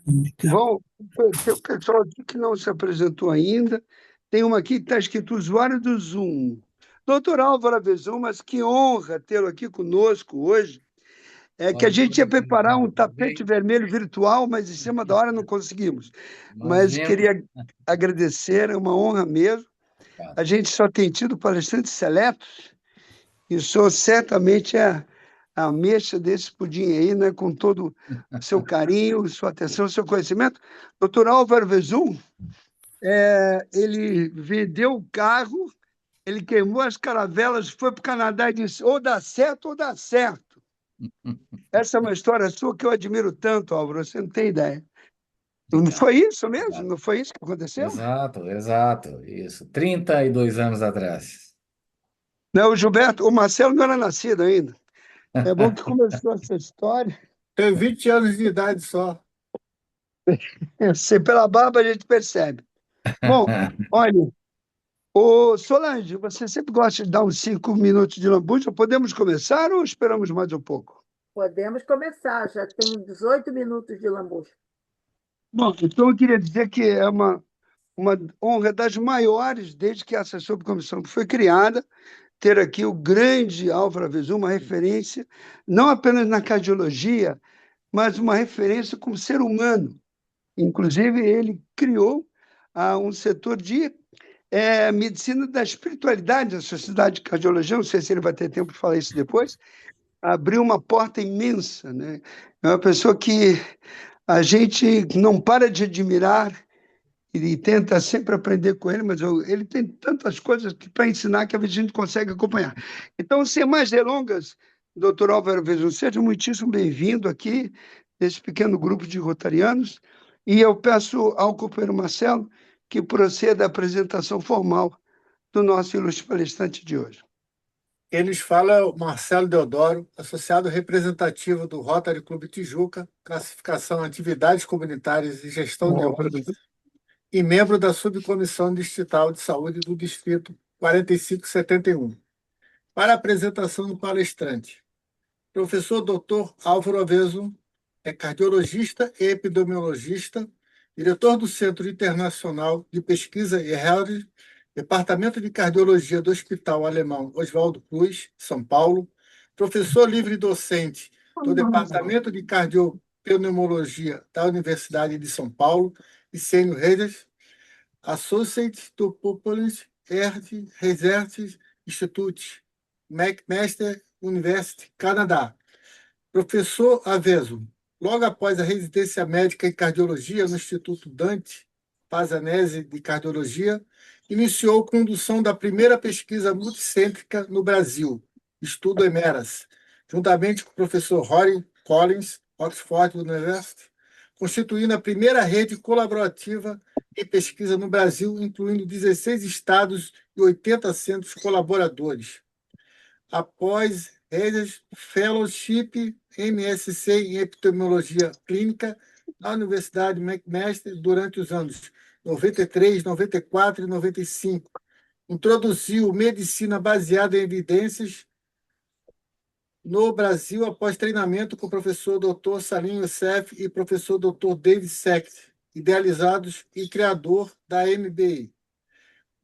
Bom, tem o pessoal aqui que não se apresentou ainda. Tem uma aqui que está escrito usuário do Zoom. Doutor Álvaro Avezão, mas que honra tê-lo aqui conosco hoje. É que a gente ia preparar um tapete vermelho virtual, mas em cima da hora não conseguimos. Mas Imagina. queria agradecer, é uma honra mesmo. A gente só tem tido palestrantes seletos e o senhor certamente é a ameixa desse pudim aí, né, com todo o seu carinho, sua atenção, seu conhecimento. Doutor Álvaro Vezum, ele vendeu o carro, ele queimou as caravelas, foi para o Canadá e disse: ou dá certo ou dá certo. Essa é uma história sua que eu admiro tanto, Álvaro, você não tem ideia. Não Obrigado. foi isso mesmo? Obrigado. Não foi isso que aconteceu? Exato, exato. Isso. 32 anos atrás. Não, o Gilberto, o Marcelo não era nascido ainda. É bom que começou essa história. Tenho 20 anos de idade só. Eu sei, pela barba a gente percebe. Bom, olha, ô Solange, você sempre gosta de dar uns 5 minutos de lambuja. Podemos começar ou esperamos mais um pouco? Podemos começar, já tem 18 minutos de lambuja. Bom, então eu queria dizer que é uma honra das maiores desde que essa subcomissão foi criada, ter aqui o grande Álvaro Avezu, uma referência, não apenas na cardiologia, mas uma referência como ser humano. Inclusive, ele criou um setor de medicina da espiritualidade na Sociedade de Cardiologia, não sei se ele vai ter tempo de falar isso depois, abriu uma porta imensa, né? É uma pessoa que a gente não para de admirar e tenta sempre aprender com ele, mas ele tem tantas coisas para ensinar que a gente consegue acompanhar. Então, sem mais delongas, doutor Álvaro Vezum, seja muitíssimo bem-vindo aqui, nesse pequeno grupo de rotarianos, e eu peço ao companheiro Marcelo que proceda a apresentação formal do nosso ilustre palestrante de hoje. Eles falam Marcelo Deodoro, associado representativo do Rotary Clube Tijuca, classificação Atividades Comunitárias e Gestão de Bom, Obras, e membro da Subcomissão Distrital de Saúde do Distrito 4571. Para a apresentação do palestrante, professor Dr. Álvaro Aveso é cardiologista e epidemiologista, diretor do Centro Internacional de Pesquisa e Health, Departamento de Cardiologia do Hospital Alemão Oswaldo Cruz, São Paulo, professor livre docente do Departamento de Cardiopneumologia da Universidade de São Paulo e Sênior Redes, Associate do Populous Health Research Institute, McMaster University, Canadá. Professor Aveso, logo após a residência médica em cardiologia no Instituto Dante Pazanese de Cardiologia, iniciou a condução da primeira pesquisa multicêntrica no Brasil, Estudo Emeras, juntamente com o professor Rory Collins, Oxford University, constituindo a primeira rede colaborativa em pesquisa no Brasil, incluindo 16 estados e 80 centros colaboradores. Após Research Fellowship MSc em Epidemiologia Clínica na Universidade McMaster durante os anos 93, 94 e 95. Introduziu medicina baseada em evidências no Brasil após treinamento com o professor Dr. Salim Youssef e professor Dr. David Sect, idealizados e criador da MBI.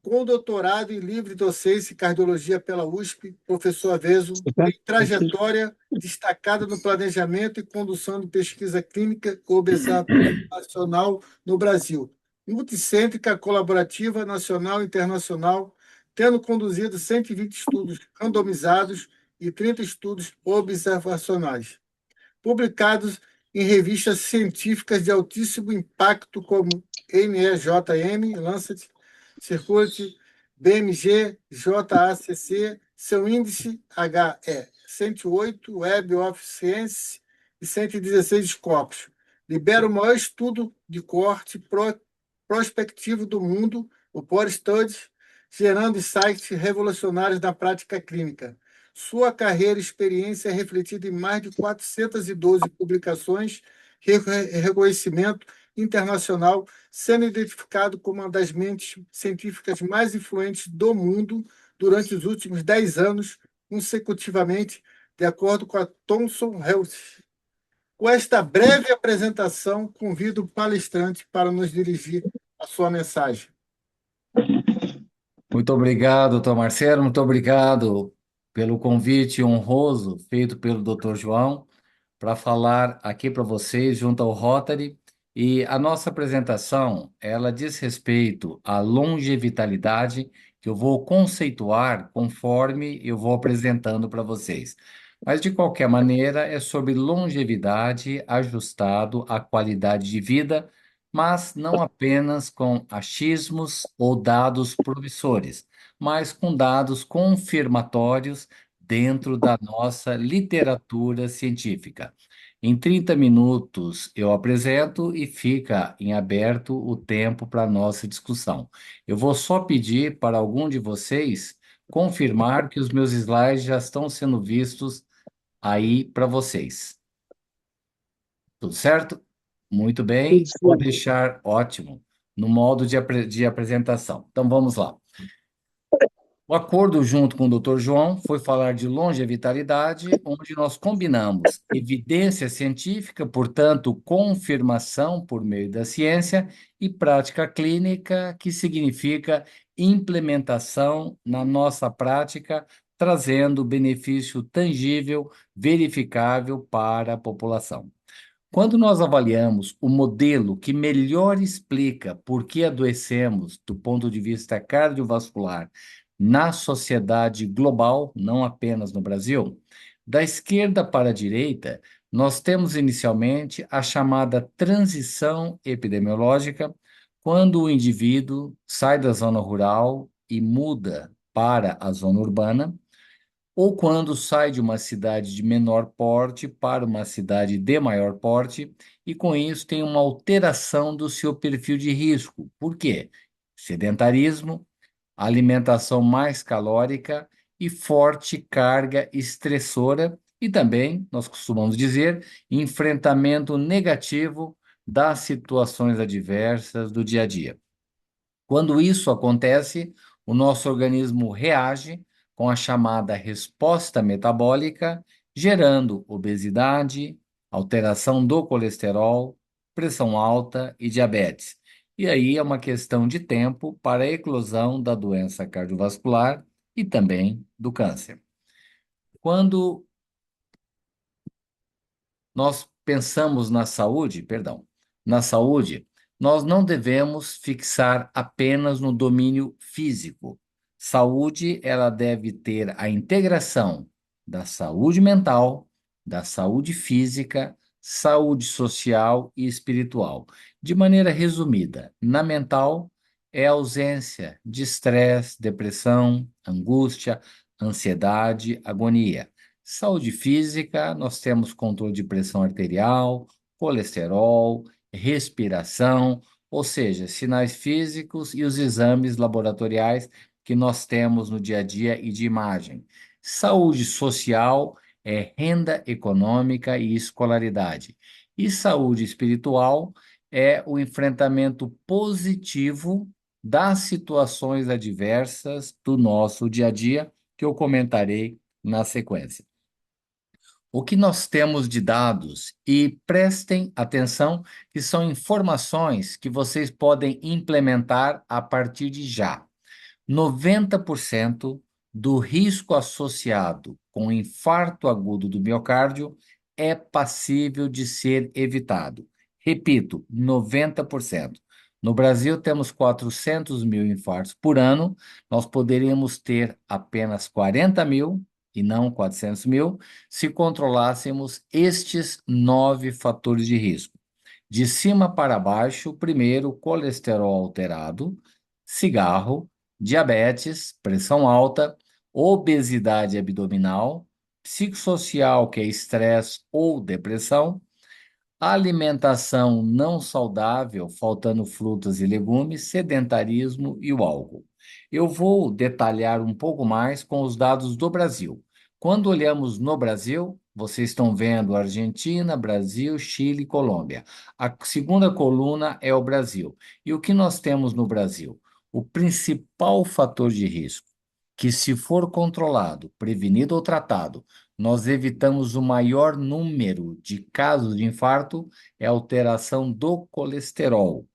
Com doutorado em livre docência e cardiologia pela USP, professor Aveso tem trajetória destacada no planejamento e condução de pesquisa clínica observacional no Brasil, multicêntrica, colaborativa, nacional e internacional, tendo conduzido 120 estudos randomizados e 30 estudos observacionais, publicados em revistas científicas de altíssimo impacto como NEJM, Lancet, Circuit, BMG, JACC, seu índice HE 108, Web of Science e 116 Scopus. Libera o maior estudo de corte prospectivo do mundo, o POR Study, gerando insights revolucionários na prática clínica. Sua carreira e experiência é refletida em mais de 412 publicações, reconhecimento internacional, sendo identificado como uma das mentes científicas mais influentes do mundo durante os últimos 10 anos, consecutivamente, de acordo com a Thomson Reuters. Com esta breve apresentação, convido o palestrante para nos dirigir a sua mensagem. Muito obrigado, doutor Marcelo, muito obrigado pelo convite honroso feito pelo doutor João para falar aqui para vocês junto ao Rotary. E a nossa apresentação, ela diz respeito à longevitalidade que eu vou conceituar conforme eu vou apresentando para vocês. Mas, de qualquer maneira, é sobre longevidade ajustado à qualidade de vida, mas não apenas com achismos ou dados promissores, mas com dados confirmatórios dentro da nossa literatura científica. Em 30 minutos eu apresento e fica em aberto o tempo para a nossa discussão. Eu vou só pedir para algum de vocês confirmar que os meus slides já estão sendo vistos aí para vocês. Tudo certo? Muito Tudo bem, vou certo. deixar ótimo no modo de apresentação. Então vamos lá. O acordo junto com o Dr. João foi falar de longevitalidade, onde nós combinamos evidência científica, portanto, confirmação por meio da ciência, e prática clínica, que significa implementação na nossa prática, trazendo benefício tangível, verificável para a população. Quando nós avaliamos o modelo que melhor explica por que adoecemos do ponto de vista cardiovascular na sociedade global, não apenas no Brasil, da esquerda para a direita, nós temos inicialmente a chamada transição epidemiológica, quando o indivíduo sai da zona rural e muda para a zona urbana, ou quando sai de uma cidade de menor porte para uma cidade de maior porte, e com isso tem uma alteração do seu perfil de risco. Por quê? Sedentarismo, alimentação mais calórica e forte carga estressora, e também, nós costumamos dizer, enfrentamento negativo das situações adversas do dia a dia. Quando isso acontece, o nosso organismo reage com a chamada resposta metabólica, gerando obesidade, alteração do colesterol, pressão alta e diabetes. E aí é uma questão de tempo para a eclosão da doença cardiovascular e também do câncer. Quando nós pensamos na saúde, nós não devemos fixar apenas no domínio físico. Saúde, ela deve ter a integração da saúde mental, da saúde física, saúde social e espiritual. De maneira resumida, na mental é a ausência de estresse, depressão, angústia, ansiedade, agonia. Saúde física, nós temos controle de pressão arterial, colesterol, respiração, ou seja, sinais físicos e os exames laboratoriais que nós temos no dia a dia e de imagem. Saúde social é renda econômica e escolaridade. E saúde espiritual é o enfrentamento positivo das situações adversas do nosso dia a dia, que eu comentarei na sequência. O que nós temos de dados, e prestem atenção, que são informações que vocês podem implementar a partir de já. 90% do risco associado com infarto agudo do miocárdio é passível de ser evitado. Repito, 90%. No Brasil, temos 400 mil infartos por ano, nós poderíamos ter apenas 40 mil e não 400 mil, se controlássemos estes 9 fatores de risco. De cima para baixo, primeiro, colesterol alterado, cigarro, diabetes, pressão alta, obesidade abdominal, psicossocial, que é estresse ou depressão, alimentação não saudável, faltando frutas e legumes, sedentarismo e o álcool. Eu vou detalhar um pouco mais com os dados do Brasil. Quando olhamos no Brasil, vocês estão vendo Argentina, Brasil, Chile e Colômbia. A segunda coluna é o Brasil. E o que nós temos no Brasil? O principal fator de risco, que se for controlado, prevenido ou tratado, nós evitamos o maior número de casos de infarto, é a alteração do colesterol.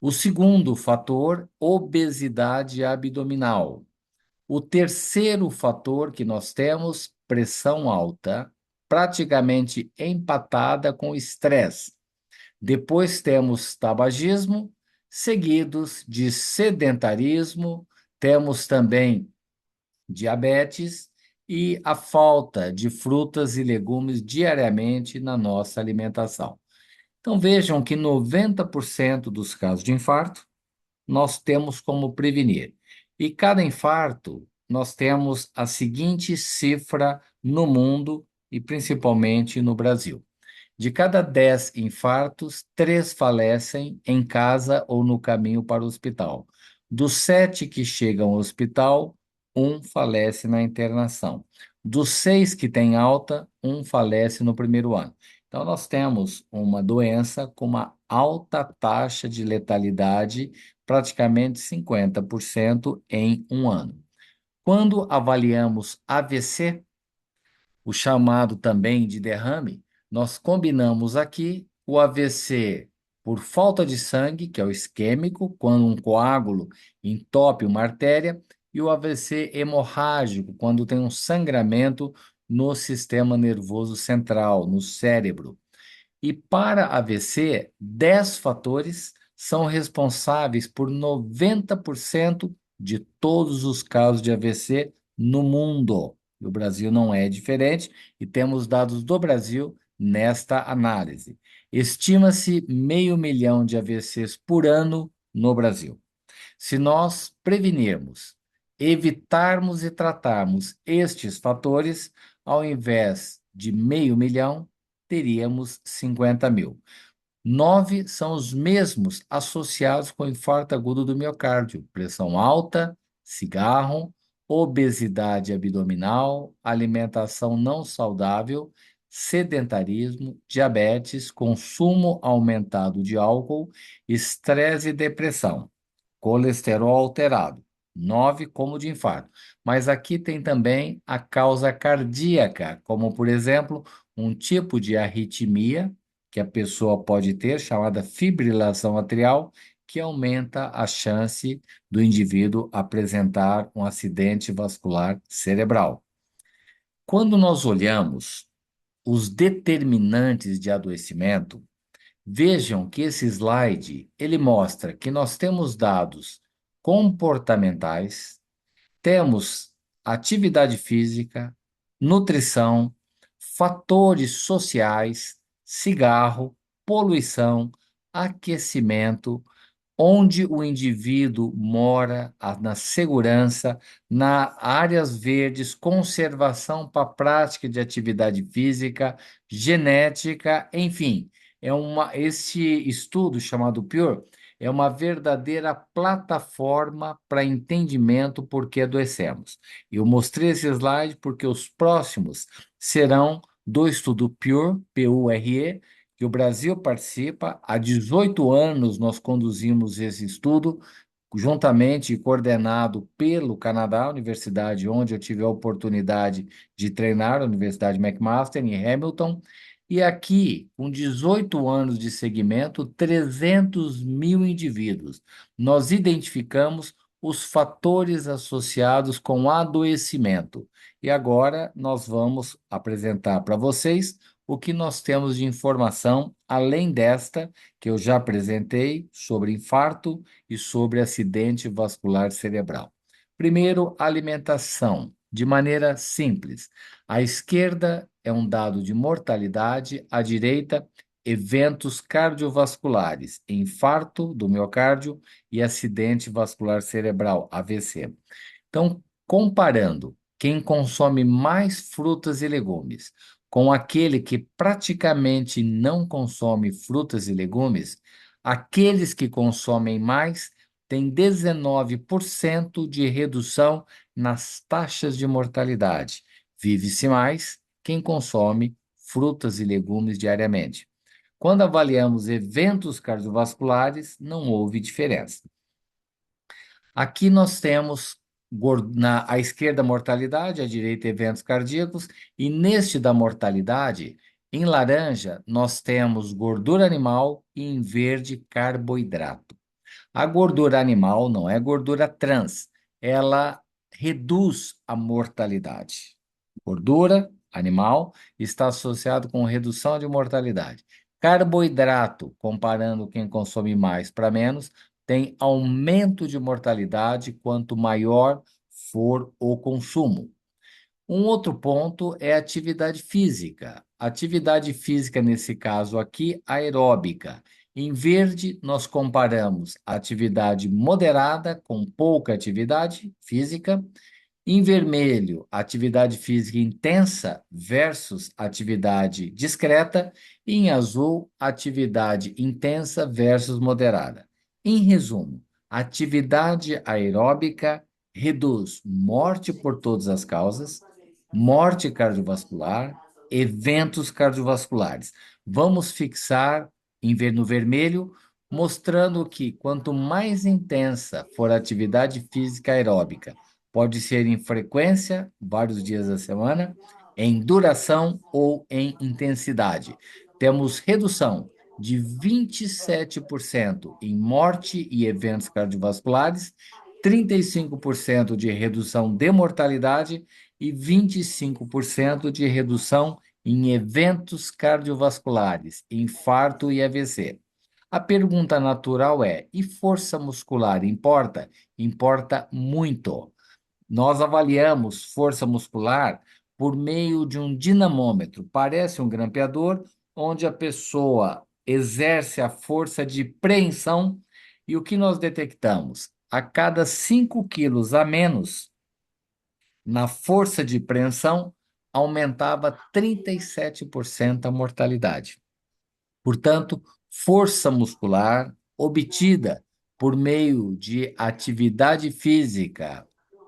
O segundo fator, obesidade abdominal. O terceiro fator que nós temos, pressão alta, praticamente empatada com estresse. Depois temos tabagismo, seguidos de sedentarismo, temos também diabetes e a falta de frutas e legumes diariamente na nossa alimentação. Então vejam que 90% dos casos de infarto nós temos como prevenir. E cada infarto, nós temos a seguinte cifra no mundo e principalmente no Brasil. De cada 10 infartos, 3 falecem em casa ou no caminho para o hospital. Dos 7 que chegam ao hospital, um falece na internação. Dos 6 que têm alta, um falece no primeiro ano. Então, nós temos uma doença com uma alta taxa de letalidade, praticamente 50% em um ano. Quando avaliamos AVC, o chamado também de derrame, nós combinamos aqui o AVC por falta de sangue, que é o isquêmico, quando um coágulo entope uma artéria, e o AVC hemorrágico, quando tem um sangramento no sistema nervoso central, no cérebro. E para AVC, 10 fatores são responsáveis por 90% de todos os casos de AVC no mundo. E o Brasil não é diferente, e temos dados do Brasil nesta análise. Estima-se 500.000 de AVCs por ano no Brasil. Se nós prevenirmos, evitarmos e tratarmos estes fatores, ao invés de 500.000, teríamos 50.000. 9 são os mesmos associados com infarto agudo do miocárdio: pressão alta, cigarro, obesidade abdominal, alimentação não saudável, sedentarismo, diabetes, consumo aumentado de álcool, estresse e depressão, colesterol alterado. 9 como de infarto. Mas aqui tem também a causa cardíaca, como, por exemplo, um tipo de arritmia que a pessoa pode ter, chamada fibrilação atrial, que aumenta a chance do indivíduo apresentar um acidente vascular cerebral. Quando nós olhamos os determinantes de adoecimento, vejam que esse slide, ele mostra que nós temos dados comportamentais, temos atividade física, nutrição, fatores sociais, cigarro, poluição, aquecimento, onde o indivíduo mora, na segurança, nas áreas verdes, conservação para a prática de atividade física, genética, enfim. Esse estudo chamado PURE é uma verdadeira plataforma para entendimento por que adoecemos. Eu mostrei esse slide porque os próximos serão do estudo PURE, P-U-R-E, que o Brasil participa. Há 18 anos nós conduzimos esse estudo, juntamente e coordenado pelo Canadá, universidade onde eu tive a oportunidade de treinar, a Universidade McMaster, em Hamilton. E aqui, com 18 anos de segmento, 300.000 indivíduos, nós identificamos os fatores associados com adoecimento. E agora nós vamos apresentar para vocês o que nós temos de informação, além desta, que eu já apresentei, sobre infarto e sobre acidente vascular cerebral. Primeiro, alimentação, de maneira simples. À esquerda é um dado de mortalidade, à direita, eventos cardiovasculares, infarto do miocárdio e acidente vascular cerebral, AVC. Então, comparando quem consome mais frutas e legumes com aquele que praticamente não consome frutas e legumes, aqueles que consomem mais têm 19% de redução nas taxas de mortalidade. Vive-se mais quem consome frutas e legumes diariamente. Quando avaliamos eventos cardiovasculares, não houve diferença. Aqui nós temos à esquerda, mortalidade, à direita, eventos cardíacos, e neste da mortalidade, em laranja, nós temos gordura animal e em verde, carboidrato. A gordura animal não é gordura trans, ela reduz a mortalidade. Gordura animal está associado com redução de mortalidade. Carboidrato, comparando quem consome mais para menos, tem aumento de mortalidade quanto maior for o consumo. Um outro ponto é a atividade física. Atividade física, nesse caso aqui, aeróbica. Em verde, nós comparamos a atividade moderada com pouca atividade física. Em vermelho, atividade física intensa versus atividade discreta. E em azul, atividade intensa versus moderada. Em resumo, atividade aeróbica reduz morte por todas as causas, morte cardiovascular, eventos cardiovasculares. Vamos fixar no vermelho, mostrando que quanto mais intensa for a atividade física aeróbica, pode ser em frequência, vários dias da semana, em duração ou em intensidade. Temos redução de 27% em morte e eventos cardiovasculares, 35% de redução de mortalidade e 25% de redução em eventos cardiovasculares, infarto e AVC. A pergunta natural é: e força muscular importa? Importa muito. Nós avaliamos força muscular por meio de um dinamômetro. Parece um grampeador, onde a pessoa exerce a força de preensão e o que nós detectamos? A cada 5 quilos a menos na força de preensão, aumentava 37% a mortalidade. Portanto, força muscular obtida por meio de atividade física.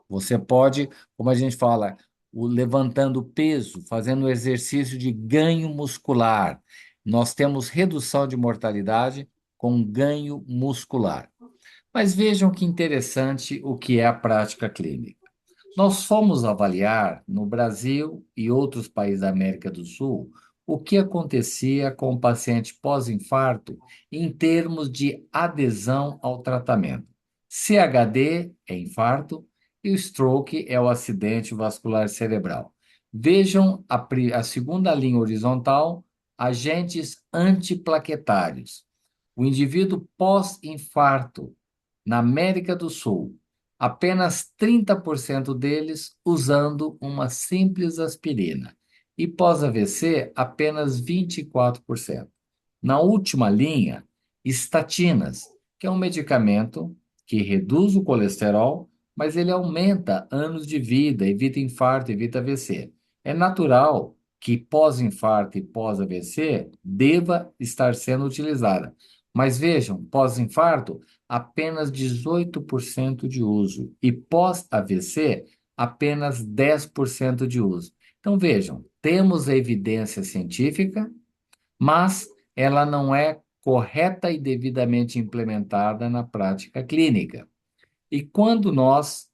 Você pode, como a gente fala, levantando peso, fazendo exercício de ganho muscular. Nós temos redução de mortalidade com ganho muscular. Mas vejam que interessante o que é a prática clínica. Nós fomos avaliar, no Brasil e outros países da América do Sul, o que acontecia com o paciente pós-infarto em termos de adesão ao tratamento. CHD é infarto e o stroke é o acidente vascular cerebral. Vejam a segunda linha horizontal, agentes antiplaquetários. O indivíduo pós-infarto na América do Sul, apenas 30% deles usando uma simples aspirina. E pós-AVC, apenas 24%. Na última linha, estatinas, que é um medicamento que reduz o colesterol, mas ele aumenta anos de vida, evita infarto, evita AVC. É natural que pós-infarto e pós-AVC deva estar sendo utilizada. Mas vejam, pós-infarto, apenas 18% de uso e pós-AVC, apenas 10% de uso. Então vejam, temos a evidência científica, mas ela não é correta e devidamente implementada na prática clínica. E quando nós,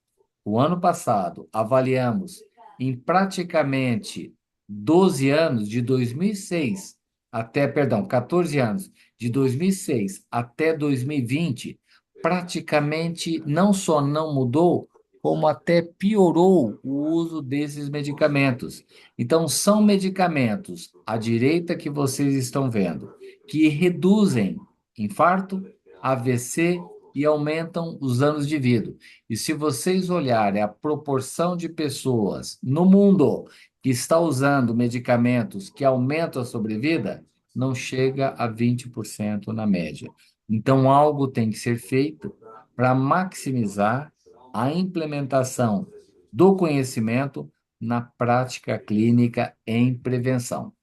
o ano passado, avaliamos em praticamente 12 anos, de 2006 até, perdão, 14 anos, de 2006 até 2020, praticamente não só não mudou, como até piorou o uso desses medicamentos. Então, são medicamentos, à direita que vocês estão vendo, que reduzem infarto, AVC e aumentam os anos de vida. E se vocês olharem a proporção de pessoas no mundo que está usando medicamentos que aumentam a sobrevida, não chega a 20% na média. Então, algo tem que ser feito para maximizar a implementação do conhecimento na prática clínica em prevenção.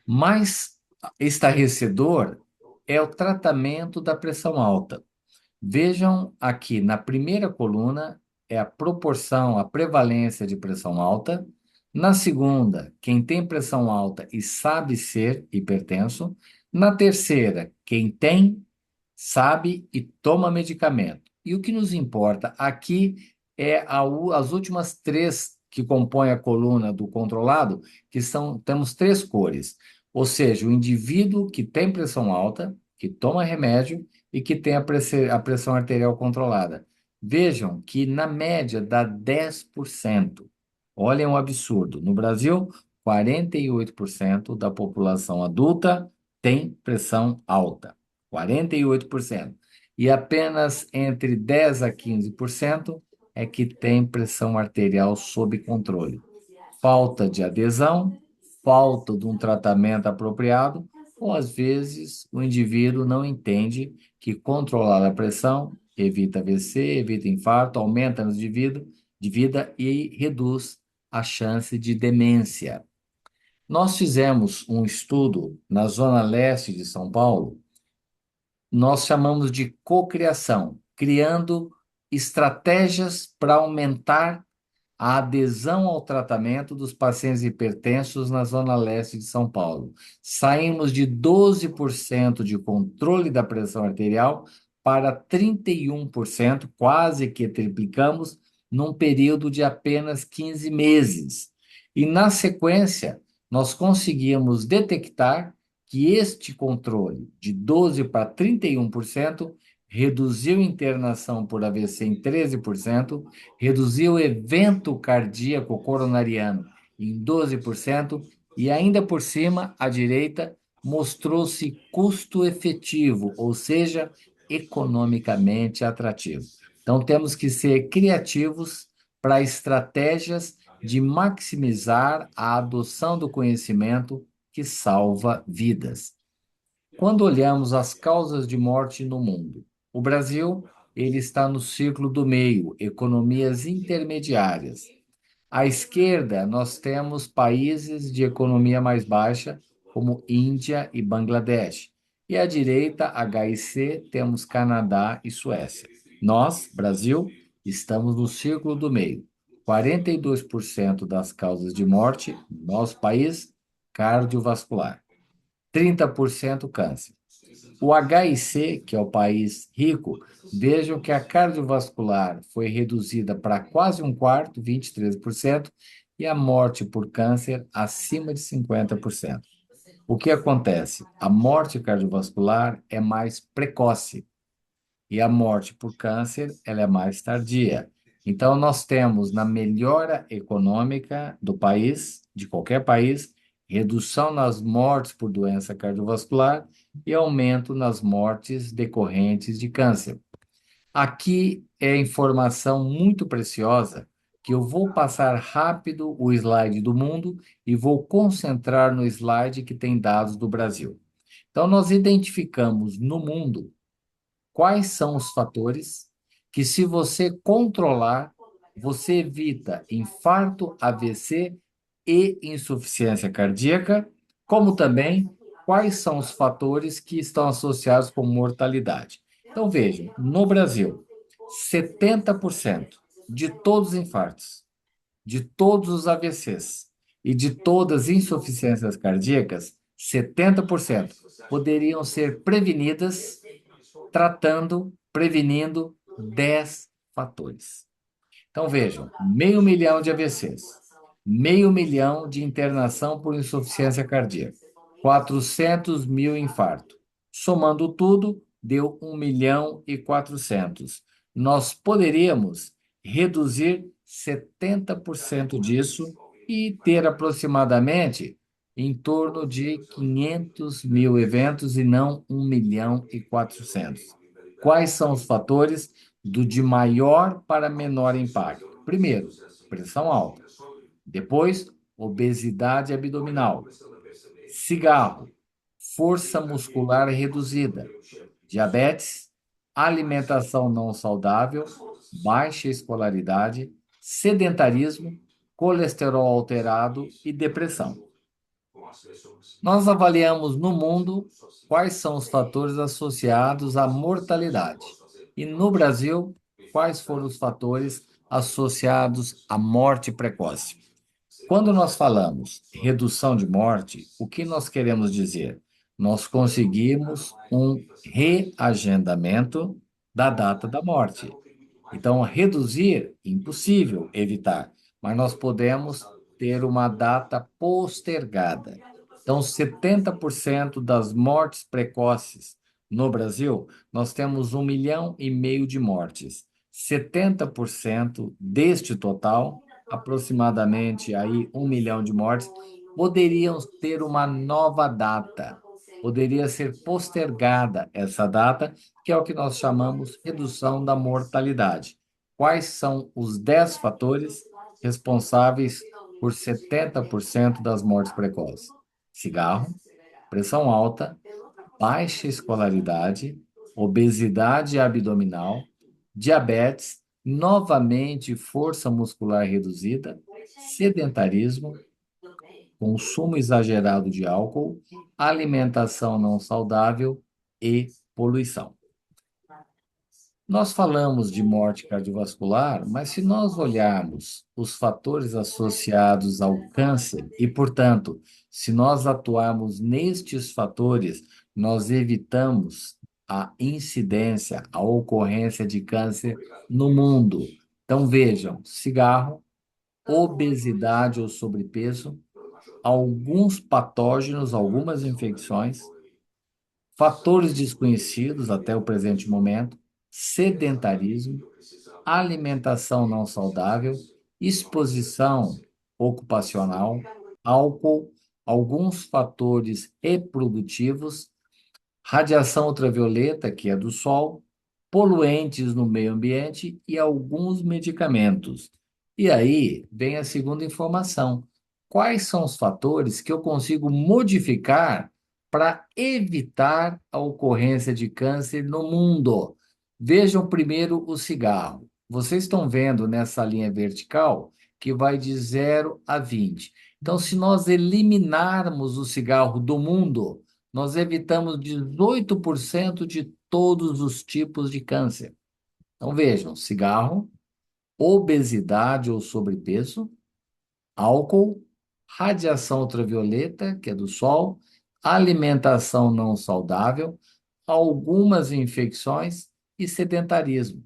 Mais estarrecedor é o tratamento da pressão alta. Vejam aqui, na primeira coluna, é a proporção, a prevalência de pressão alta. Na segunda, quem tem pressão alta e sabe ser hipertenso. Na terceira, quem tem, sabe e toma medicamento. E o que nos importa aqui é as últimas três que compõem a coluna do controlado, temos três cores. Ou seja, o indivíduo que tem pressão alta, que toma remédio e que tem a pressão arterial controlada. Vejam que, na média, dá 10%. Olhem o absurdo. No Brasil, 48% da população adulta tem pressão alta. 48%. E apenas entre 10 a 15% é que tem pressão arterial sob controle. Falta de adesão, falta de um tratamento apropriado, ou às vezes o indivíduo não entende que controlar a pressão evita AVC, evita infarto, aumenta anos de vida e reduz a chance de demência. Nós fizemos um estudo na zona leste de São Paulo, nós chamamos de cocriação, criando estratégias para aumentar a adesão ao tratamento dos pacientes hipertensos na zona leste de São Paulo. Saímos de 12% de controle da pressão arterial para 31%, quase que triplicamos, num período de apenas 15 meses. E, na sequência, nós conseguimos detectar que este controle de 12% para 31% reduziu internação por AVC em 13%, reduziu o evento cardíaco coronariano em 12%, e ainda por cima, à direita, mostrou-se custo efetivo, ou seja, economicamente atrativo. Então, temos que ser criativos para estratégias de maximizar a adoção do conhecimento que salva vidas. Quando olhamos as causas de morte no mundo, o Brasil, ele está no círculo do meio, economias intermediárias. À esquerda, nós temos países de economia mais baixa, como Índia e Bangladesh. E à direita, HIC, temos Canadá e Suécia. Nós, Brasil, estamos no círculo do meio. 42% das causas de morte no nosso país, cardiovascular. 30% câncer. O HIC, que é o país rico, vejam que a cardiovascular foi reduzida para quase um quarto, 23%, e a morte por câncer acima de 50%. O que acontece? A morte cardiovascular é mais precoce e a morte por câncer ela é mais tardia. Então, nós temos na melhora econômica do país, de qualquer país, redução nas mortes por doença cardiovascular e aumento nas mortes decorrentes de câncer. Aqui é informação muito preciosa que eu vou passar rápido o slide do mundo e vou concentrar no slide que tem dados do Brasil. Então, nós identificamos no mundo quais são os fatores que, se você controlar, você evita infarto, AVC e insuficiência cardíaca, como também quais são os fatores que estão associados com mortalidade. Então, vejam, no Brasil, 70% de todos os infartos, de todos os AVCs e de todas as insuficiências cardíacas, 70% poderiam ser prevenidas prevenindo 10 fatores. Então, vejam, 500.000 de AVCs, 500.000 de internação por insuficiência cardíaca, 400 mil infarto. Somando tudo, deu 1.400.000. Nós poderíamos reduzir 70% disso e ter aproximadamente em torno de 500 mil eventos e não 1.400.000. Quais são os fatores de maior para menor impacto? Primeiro, pressão alta. Depois, obesidade abdominal. Cigarro, força muscular reduzida. Diabetes, alimentação não saudável, baixa escolaridade, sedentarismo, colesterol alterado e depressão. Nós avaliamos no mundo quais são os fatores associados à mortalidade. E no Brasil, quais foram os fatores associados à morte precoce. Quando nós falamos redução de morte, o que nós queremos dizer? Nós conseguimos um reagendamento da data da morte. Então, reduzir, impossível evitar, mas nós podemos ter uma data postergada. Então, 70% das mortes precoces no Brasil, nós temos 1,5 milhão de mortes. 70% deste total, aproximadamente aí 1 milhão de mortes, poderiam ter uma nova data. Poderia ser postergada essa data, que é o que nós chamamos redução da mortalidade. Quais são os 10 fatores responsáveis por 70% das mortes precoces? Cigarro, pressão alta, baixa escolaridade, obesidade abdominal, diabetes, novamente força muscular reduzida, sedentarismo, consumo exagerado de álcool, alimentação não saudável e poluição. Nós falamos de morte cardiovascular, mas se nós olharmos os fatores associados ao câncer e, portanto, se nós atuarmos nestes fatores, nós evitamos a incidência, a ocorrência de câncer no mundo. Então, vejam: cigarro, obesidade ou sobrepeso, alguns patógenos, algumas infecções, fatores desconhecidos até o presente momento, sedentarismo, alimentação não saudável, exposição ocupacional, álcool, alguns fatores reprodutivos, radiação ultravioleta, que é do sol, poluentes no meio ambiente e alguns medicamentos. E aí vem a segunda informação. Quais são os fatores que eu consigo modificar para evitar a ocorrência de câncer no mundo? Vejam primeiro o cigarro. Vocês estão vendo nessa linha vertical que vai de 0 a 20. Então, se nós eliminarmos o cigarro do mundo, nós evitamos 18% de todos os tipos de câncer. Então, vejam: cigarro, obesidade ou sobrepeso, álcool, radiação ultravioleta, que é do sol, alimentação não saudável, algumas infecções e sedentarismo.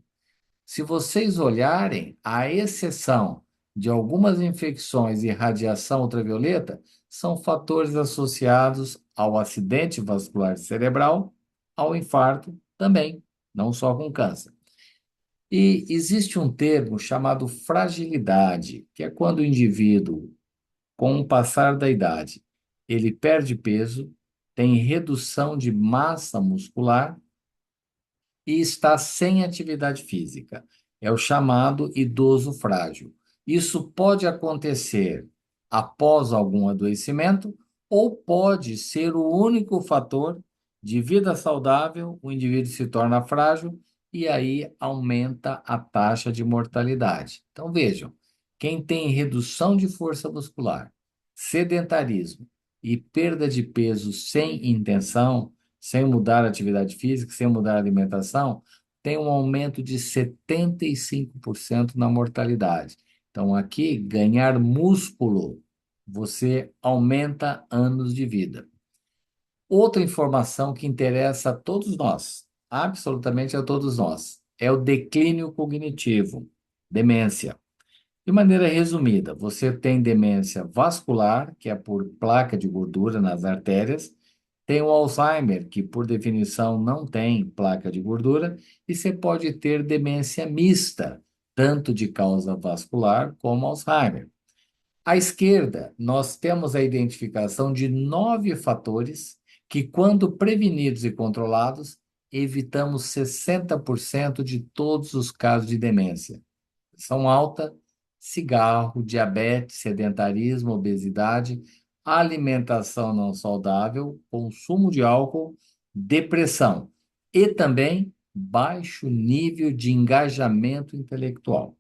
Se vocês olharem, a exceção de algumas infecções e radiação ultravioleta, são fatores associados ao acidente vascular cerebral, ao infarto também, não só com câncer. E existe um termo chamado fragilidade, que é quando o indivíduo, com o passar da idade, ele perde peso, tem redução de massa muscular e está sem atividade física. É o chamado idoso frágil. Isso pode acontecer após algum adoecimento ou pode ser o único fator de vida saudável, o indivíduo se torna frágil e aí aumenta a taxa de mortalidade. Então vejam: quem tem redução de força muscular, sedentarismo e perda de peso sem intenção, sem mudar a atividade física, sem mudar a alimentação, tem um aumento de 75% na mortalidade. Então, aqui, ganhar músculo, você aumenta anos de vida. Outra informação que interessa a todos nós, absolutamente a todos nós, é o declínio cognitivo, demência. De maneira resumida, você tem demência vascular, que é por placa de gordura nas artérias, tem o Alzheimer, que por definição não tem placa de gordura, e você pode ter demência mista, tanto de causa vascular como Alzheimer. À esquerda, nós temos a identificação de 9 fatores que, quando prevenidos e controlados, evitamos 60% de todos os casos de demência. Pressão alta, cigarro, diabetes, sedentarismo, obesidade, alimentação não saudável, consumo de álcool, depressão e também baixo nível de engajamento intelectual.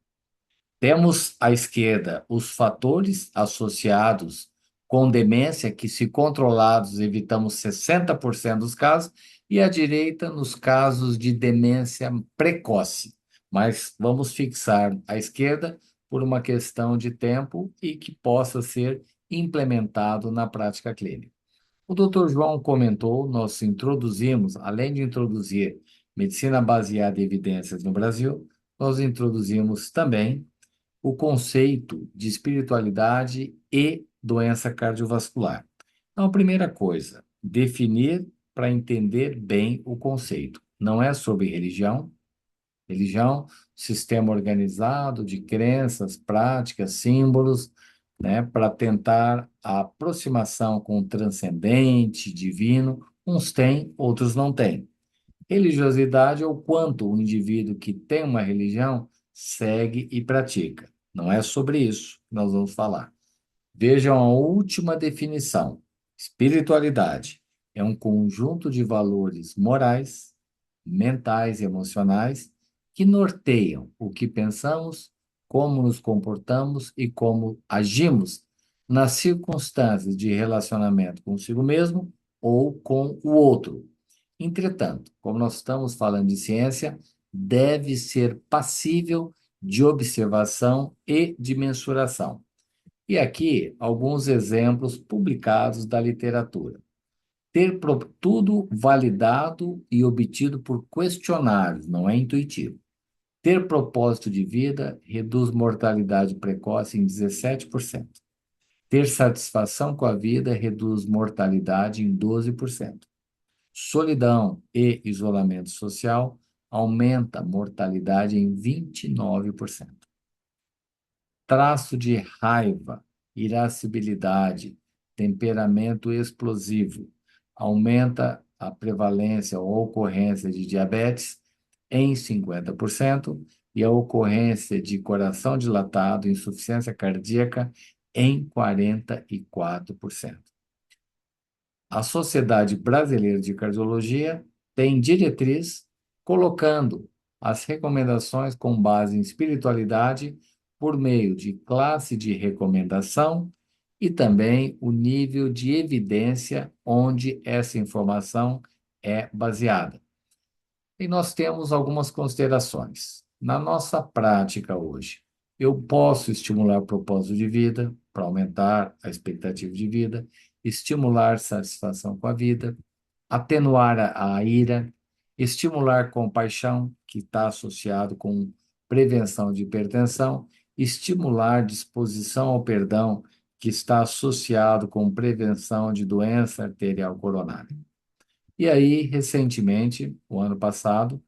Temos à esquerda os fatores associados com demência, que, se controlados, evitamos 60% dos casos, e à direita, nos casos de demência precoce. Mas vamos fixar à esquerda por uma questão de tempo e que possa ser implementado na prática clínica. O Dr. João comentou, nós introduzimos, além de introduzir medicina baseada em evidências no Brasil, nós introduzimos também o conceito de espiritualidade e doença cardiovascular. Então, a primeira coisa, definir para entender bem o conceito. Não é sobre religião. Religião, sistema organizado de crenças, práticas, símbolos, né, para tentar a aproximação com o transcendente, divino. Uns têm, outros não têm. Religiosidade é o quanto o indivíduo que tem uma religião segue e pratica. Não é sobre isso que nós vamos falar. Vejam a última definição. Espiritualidade é um conjunto de valores morais, mentais e emocionais que norteiam o que pensamos, como nos comportamos e como agimos nas circunstâncias de relacionamento consigo mesmo ou com o outro. Entretanto, como nós estamos falando de ciência, deve ser passível de observação e de mensuração. E aqui alguns exemplos publicados da literatura. Tudo validado e obtido por questionários, não é intuitivo. Ter propósito de vida reduz mortalidade precoce em 17%. Ter satisfação com a vida reduz mortalidade em 12%. Solidão e isolamento social aumenta a mortalidade em 29%. Traço de raiva, irascibilidade, temperamento explosivo aumenta a prevalência ou ocorrência de diabetes em 50% e a ocorrência de coração dilatado, insuficiência cardíaca em 44%. A Sociedade Brasileira de Cardiologia tem diretriz colocando as recomendações com base em espiritualidade por meio de classe de recomendação e também o nível de evidência onde essa informação é baseada. E nós temos algumas considerações. Na nossa prática hoje, eu posso estimular o propósito de vida para aumentar a expectativa de vida, estimular satisfação com a vida, atenuar a ira, estimular compaixão, que está associado com prevenção de hipertensão, estimular disposição ao perdão, que está associado com prevenção de doença arterial coronária. E aí, recentemente, o ano passado,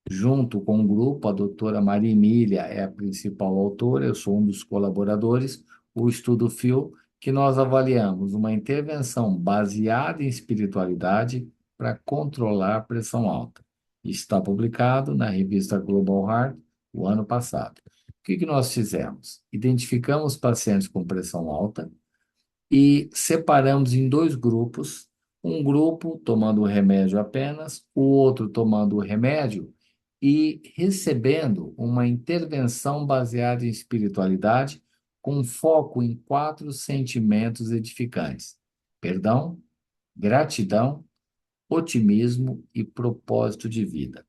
junto com um grupo, a doutora Maria Emília é a principal autora, eu sou um dos colaboradores, o estudo FIO, que nós avaliamos uma intervenção baseada em espiritualidade para controlar a pressão alta. Está publicado na revista Global Heart o ano passado. O que nós fizemos? Identificamos pacientes com pressão alta e separamos em dois grupos, um grupo tomando o remédio apenas, o outro tomando o remédio e recebendo uma intervenção baseada em espiritualidade, com foco em 4 sentimentos edificantes: perdão, gratidão, otimismo e propósito de vida.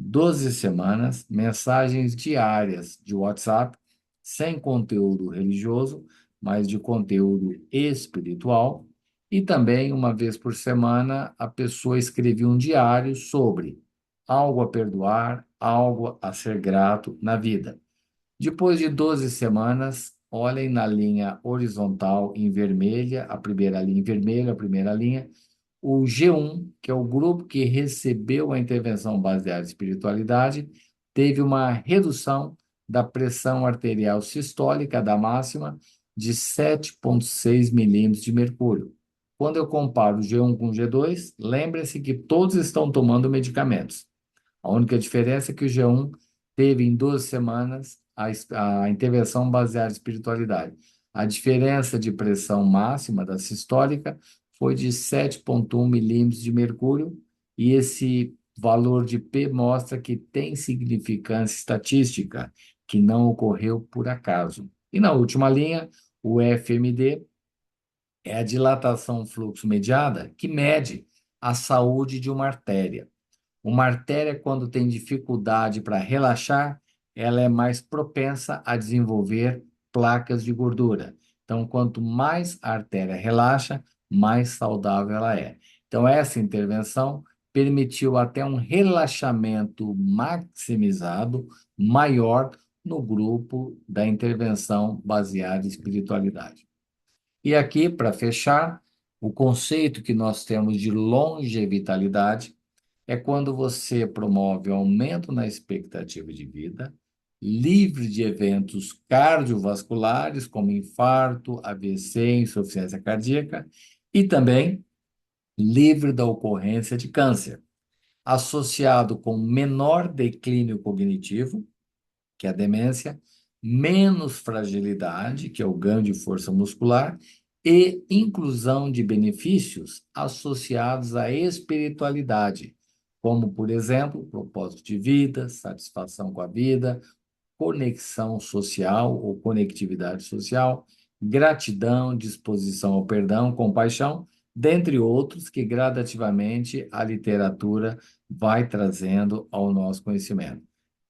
12 semanas, mensagens diárias de WhatsApp, sem conteúdo religioso, mas de conteúdo espiritual. E também, uma vez por semana, a pessoa escrevia um diário sobre algo a perdoar, algo a ser grato na vida. Depois de 12 semanas, olhem na linha horizontal em vermelha, a primeira linha em vermelho, a primeira linha, o G1, que é o grupo que recebeu a intervenção baseada em espiritualidade, teve uma redução da pressão arterial sistólica da máxima de 7,6 milímetros de mercúrio. Quando eu comparo o G1 com o G2, lembre-se que todos estão tomando medicamentos. A única diferença é que o G1 teve em 12 semanas a intervenção baseada em espiritualidade. A diferença de pressão máxima da sistólica foi de 7,1 milímetros de mercúrio, e esse valor de P mostra que tem significância estatística, que não ocorreu por acaso. E na última linha, o FMD é a dilatação fluxo mediada, que mede a saúde de uma artéria. Uma artéria, quando tem dificuldade para relaxar, ela é mais propensa a desenvolver placas de gordura. Então, quanto mais a artéria relaxa, mais saudável ela é. Então, essa intervenção permitiu até um relaxamento maximizado maior no grupo da intervenção baseada em espiritualidade. E aqui, para fechar, o conceito que nós temos de longevitalidade é quando você promove o aumento na expectativa de vida, livre de eventos cardiovasculares, como infarto, AVC, insuficiência cardíaca, e também livre da ocorrência de câncer, associado com menor declínio cognitivo, que é a demência, menos fragilidade, que é o ganho de força muscular, e inclusão de benefícios associados à espiritualidade, como, por exemplo, propósito de vida, satisfação com a vida, conexão social ou conectividade social, gratidão, disposição ao perdão, compaixão, dentre outros que gradativamente a literatura vai trazendo ao nosso conhecimento.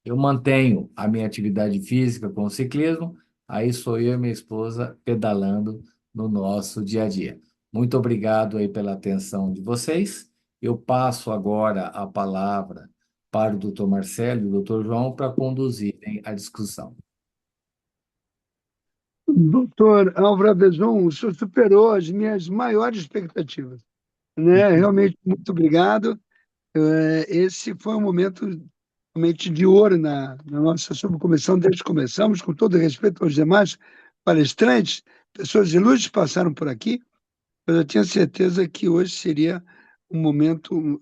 Eu mantenho a minha atividade física com o ciclismo, aí sou eu e minha esposa pedalando no nosso dia a dia. Muito obrigado aí pela atenção de vocês. Eu passo agora a palavra para o doutor Marcelo e o doutor João para conduzirem a discussão. Doutor Álvaro Avezon, o senhor superou as minhas maiores expectativas, né? Realmente, muito obrigado. Esse foi um momento realmente de ouro na nossa subcomissão, desde que começamos, com todo respeito aos demais palestrantes, pessoas de luz passaram por aqui, mas eu tinha certeza que hoje seria um momento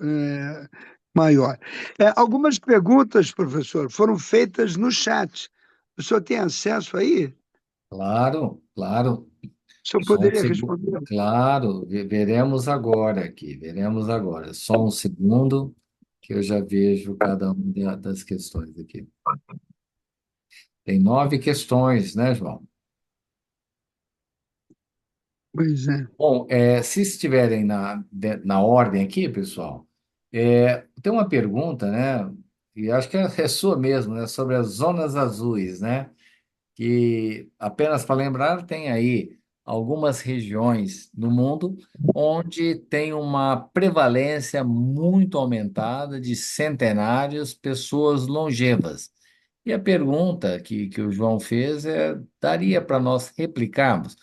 maior. Algumas perguntas, professor, foram feitas no chat. O senhor tem acesso aí? Claro, claro. O senhor Só um poderia segundo. responder? Claro, veremos agora aqui, veremos agora. Só um segundo que eu já vejo cada uma das questões aqui. Tem 9 questões, né, João? Pois é. Bom, se estiverem na ordem aqui, pessoal, tem uma pergunta, né? E acho que é sua mesmo, né? Sobre as zonas azuis, né? Que, apenas para lembrar, tem aí algumas regiões no mundo onde tem uma prevalência muito aumentada de centenários, pessoas longevas. E a pergunta que o João fez daria para nós replicarmos.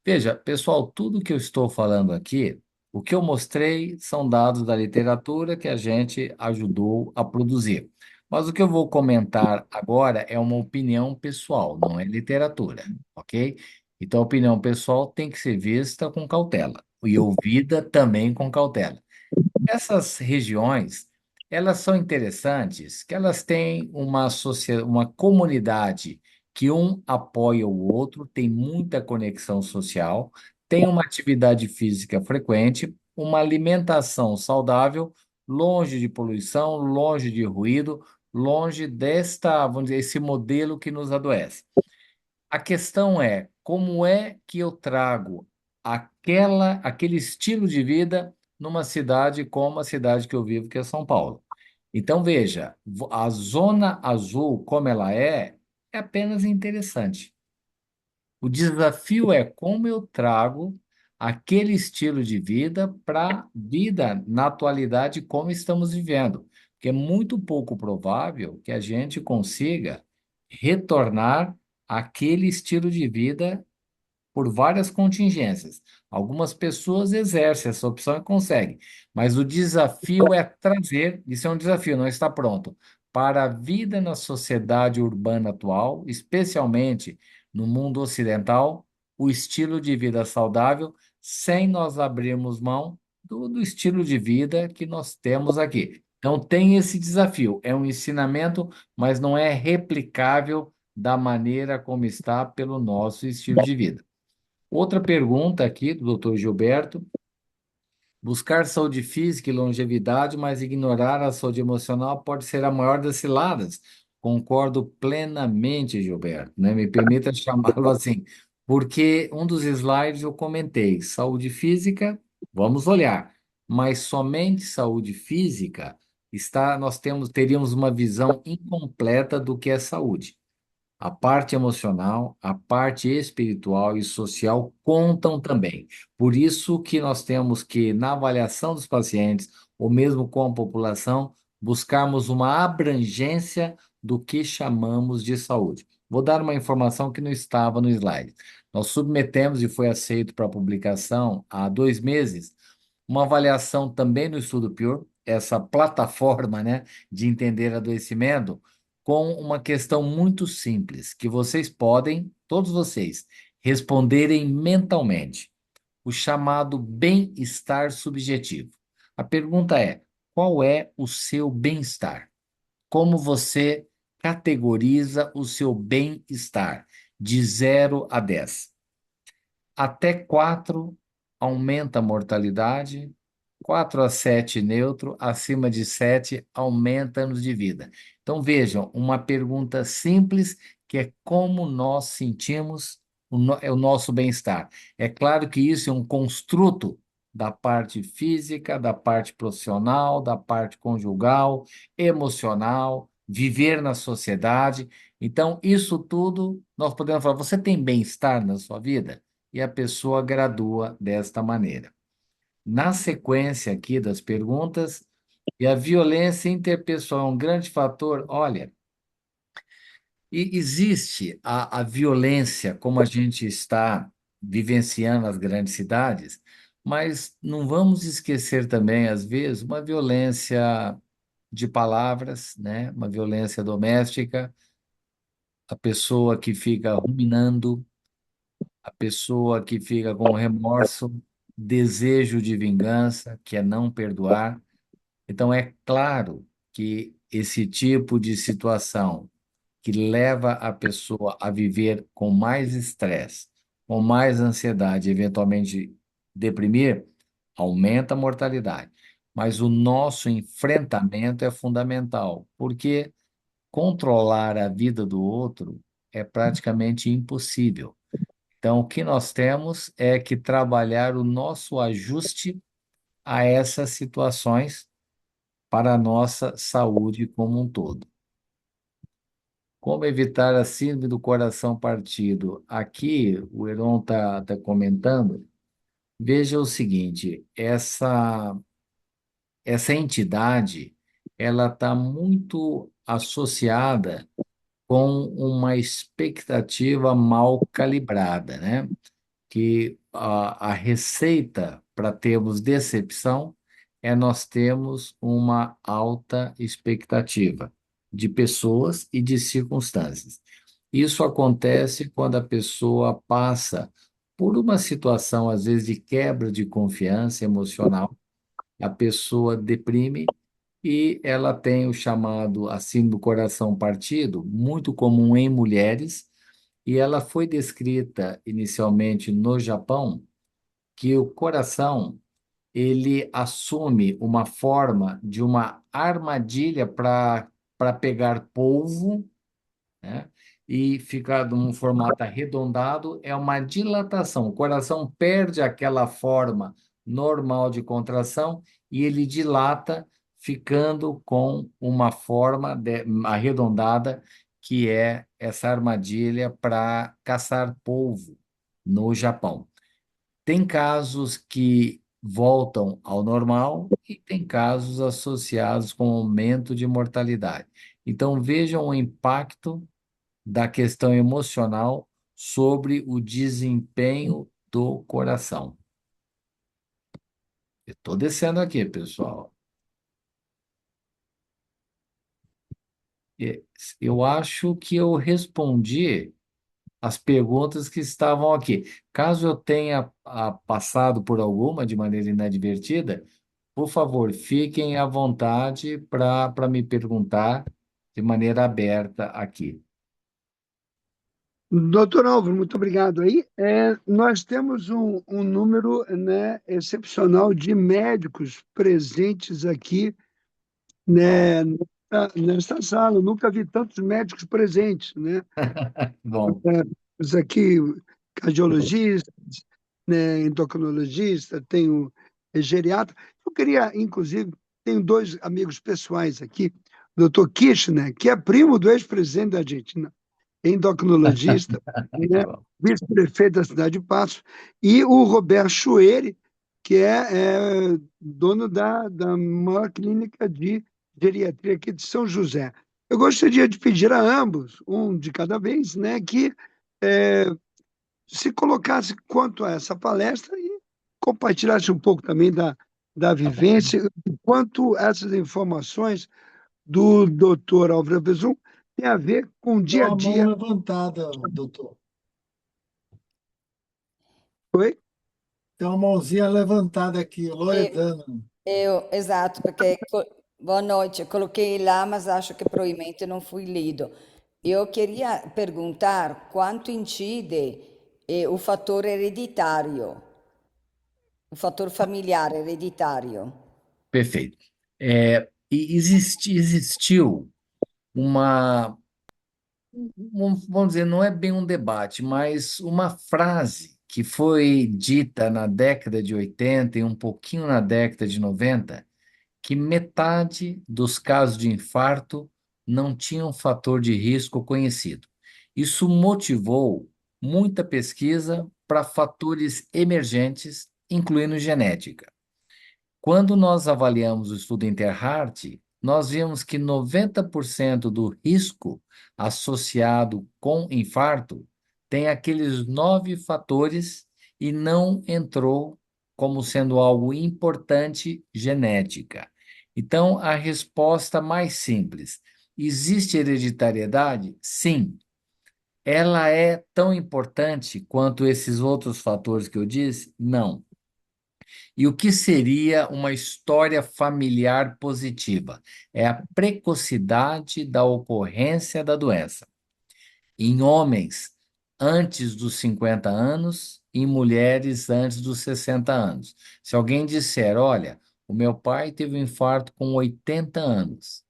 Veja, pessoal, tudo que eu estou falando aqui, o que eu mostrei são dados da literatura que a gente ajudou a produzir. Mas o que eu vou comentar agora é uma opinião pessoal, não é literatura, ok? Então, a opinião pessoal tem que ser vista com cautela e ouvida também com cautela. Essas regiões, elas são interessantes, que elas têm uma comunidade que um apoia o outro, tem muita conexão social, tem uma atividade física frequente, uma alimentação saudável, longe de poluição, longe de ruído, longe vamos dizer, esse modelo que nos adoece. A questão é, como é que eu trago aquele estilo de vida numa cidade como a cidade que eu vivo, que é São Paulo? Então, veja, a zona azul, como ela é apenas interessante. O desafio é como eu trago aquele estilo de vida para a vida na atualidade, como estamos vivendo. Porque é muito pouco provável que a gente consiga retornar àquele estilo de vida por várias contingências. Algumas pessoas exercem essa opção e conseguem, mas o desafio é trazer, isso é um desafio, não está pronto, para a vida na sociedade urbana atual, especialmente no mundo ocidental, o estilo de vida saudável, sem nós abrirmos mão do estilo de vida que nós temos aqui. Então, tem esse desafio, é um ensinamento, mas não é replicável da maneira como está pelo nosso estilo de vida. Outra pergunta aqui do doutor Gilberto. Buscar saúde física e longevidade, mas ignorar a saúde emocional pode ser a maior das ciladas. Concordo plenamente, Gilberto, né? Me permita chamá-lo assim, porque um dos slides eu comentei, saúde física, vamos olhar, mas somente saúde física teríamos uma visão incompleta do que é saúde. A parte emocional, a parte espiritual e social contam também. Por isso que nós temos que, na avaliação dos pacientes, ou mesmo com a população, buscarmos uma abrangência do que chamamos de saúde. Vou dar uma informação que não estava no slide. Nós submetemos e foi aceito para publicação há 2 meses uma avaliação também no Estudo Pure, essa plataforma, né, de entender adoecimento, com uma questão muito simples, que vocês podem, todos vocês, responderem mentalmente, o chamado bem-estar subjetivo. A pergunta é: qual é o seu bem-estar? Como você categoriza o seu bem-estar de 0 a 10? Até 4 aumenta a mortalidade, 4 a 7 neutro, acima de 7 aumenta anos de vida. Então vejam, uma pergunta simples que é como nós sentimos o nosso bem-estar. É claro que isso é um construto da parte física, da parte profissional, da parte conjugal, emocional, viver na sociedade. Então, isso tudo nós podemos falar: você tem bem-estar na sua vida? E a pessoa gradua desta maneira. Na sequência aqui das perguntas, e a violência interpessoal é um grande fator. Olha, e existe a violência como a gente está vivenciando nas grandes cidades, mas não vamos esquecer também, às vezes, uma violência de palavras, né? Uma violência doméstica, a pessoa que fica ruminando, a pessoa que fica com remorso, desejo de vingança, que é não perdoar. Então, é claro que esse tipo de situação que leva a pessoa a viver com mais estresse, com mais ansiedade, eventualmente deprimir, aumenta a mortalidade. Mas o nosso enfrentamento é fundamental, porque controlar a vida do outro é praticamente impossível. Então, o que nós temos é que trabalhar o nosso ajuste a essas situações para a nossa saúde como um todo. Como evitar a síndrome do coração partido? Aqui, o Heron está comentando. Veja o seguinte: essa entidade ela está muito associada com uma expectativa mal calibrada, né? Que a receita para termos decepção é nós termos uma alta expectativa de pessoas e de circunstâncias. Isso acontece quando a pessoa passa por uma situação, às vezes, de quebra de confiança emocional, a pessoa deprime e ela tem o chamado assim do coração partido, muito comum em mulheres, e ela foi descrita inicialmente no Japão, que o coração ele assume uma forma de uma armadilha para pegar polvo, né? E ficar num formato arredondado, é uma dilatação. O coração perde aquela forma normal de contração e ele dilata, ficando com uma forma arredondada, que é essa armadilha para caçar polvo no Japão. Tem casos que voltam ao normal e tem casos associados com aumento de mortalidade. Então, vejam o impacto da questão emocional sobre o desempenho do coração. Eu estou descendo aqui, pessoal. Eu acho que eu respondi as perguntas que estavam aqui. Caso eu tenha passado por alguma de maneira inadvertida, por favor, fiquem à vontade para me perguntar de maneira aberta aqui. Doutor Álvaro, muito obrigado aí. Nós temos um número, né, excepcional de médicos presentes aqui, né, nesta sala. Eu nunca vi tantos médicos presentes, né? Bom, Os aqui, cardiologistas, né, endocrinologista, tenho geriatra. Eu queria, inclusive, tenho dois amigos pessoais aqui, o doutor Kirchner, que é primo do ex-presidente da Argentina, endocrinologista, Que né, bom. vice-prefeito da cidade de Passos, e o Roberto Chueri, que é dono da maior clínica de geriatria aqui de São José. Eu gostaria de pedir a ambos, um de cada vez, né, que é, se colocasse quanto a essa palestra e compartilhasse um pouco também da Tá bom. vivência, quanto essas informações do doutor Álvaro Bezum têm a ver com o Tem dia a uma mão dia. levantada, doutor. Oi? Tem uma mãozinha levantada aqui, Loredana. Esatto, perché boa noite, eu coloquei lá, mas acho que provavelmente não fui lido. Eu queria perguntar quanto incide o fattore ereditario, o fattore familiare ereditario. Perfeito. Existiu uma, vamos dizer, não é bem um debate, mas uma frase que foi dita na década de 80 e um pouquinho na década de 90, que metade dos casos de infarto não tinham fator de risco conhecido. Isso motivou muita pesquisa para fatores emergentes, incluindo genética. Quando nós avaliamos o estudo Interheart, nós vimos que 90% do risco associado com infarto tem aqueles 9 fatores e não entrou como sendo algo importante genética. Então, a resposta mais simples: existe hereditariedade? Sim. Ela é tão importante quanto esses outros fatores que eu disse? Não. E o que seria uma história familiar positiva? É a precocidade da ocorrência da doença. Em homens antes dos 50 anos, em mulheres antes dos 60 anos. Se alguém disser, olha, o meu pai teve um infarto com 80 anos,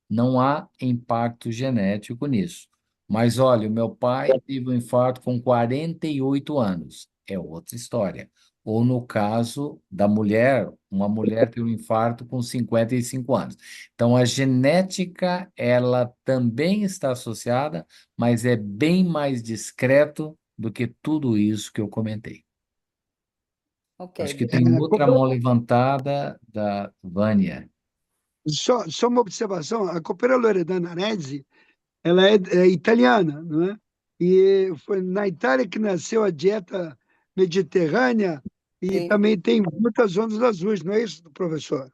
não há impacto genético nisso. Mas olha, o meu pai teve um infarto com 48 anos. É outra história. Ou no caso da mulher, uma mulher teve um infarto com 55 anos. Então, a genética, ela também está associada, mas é bem mais discreto do que tudo isso que eu comentei. Ok, Acho que tem outra mão levantada da Vânia. Só uma observação, a copeira Loredana Arezzi, ela é italiana, não é? E foi na Itália que nasceu a dieta mediterrânea e sì. também tem muitas zonas azuis, não é isso, professor?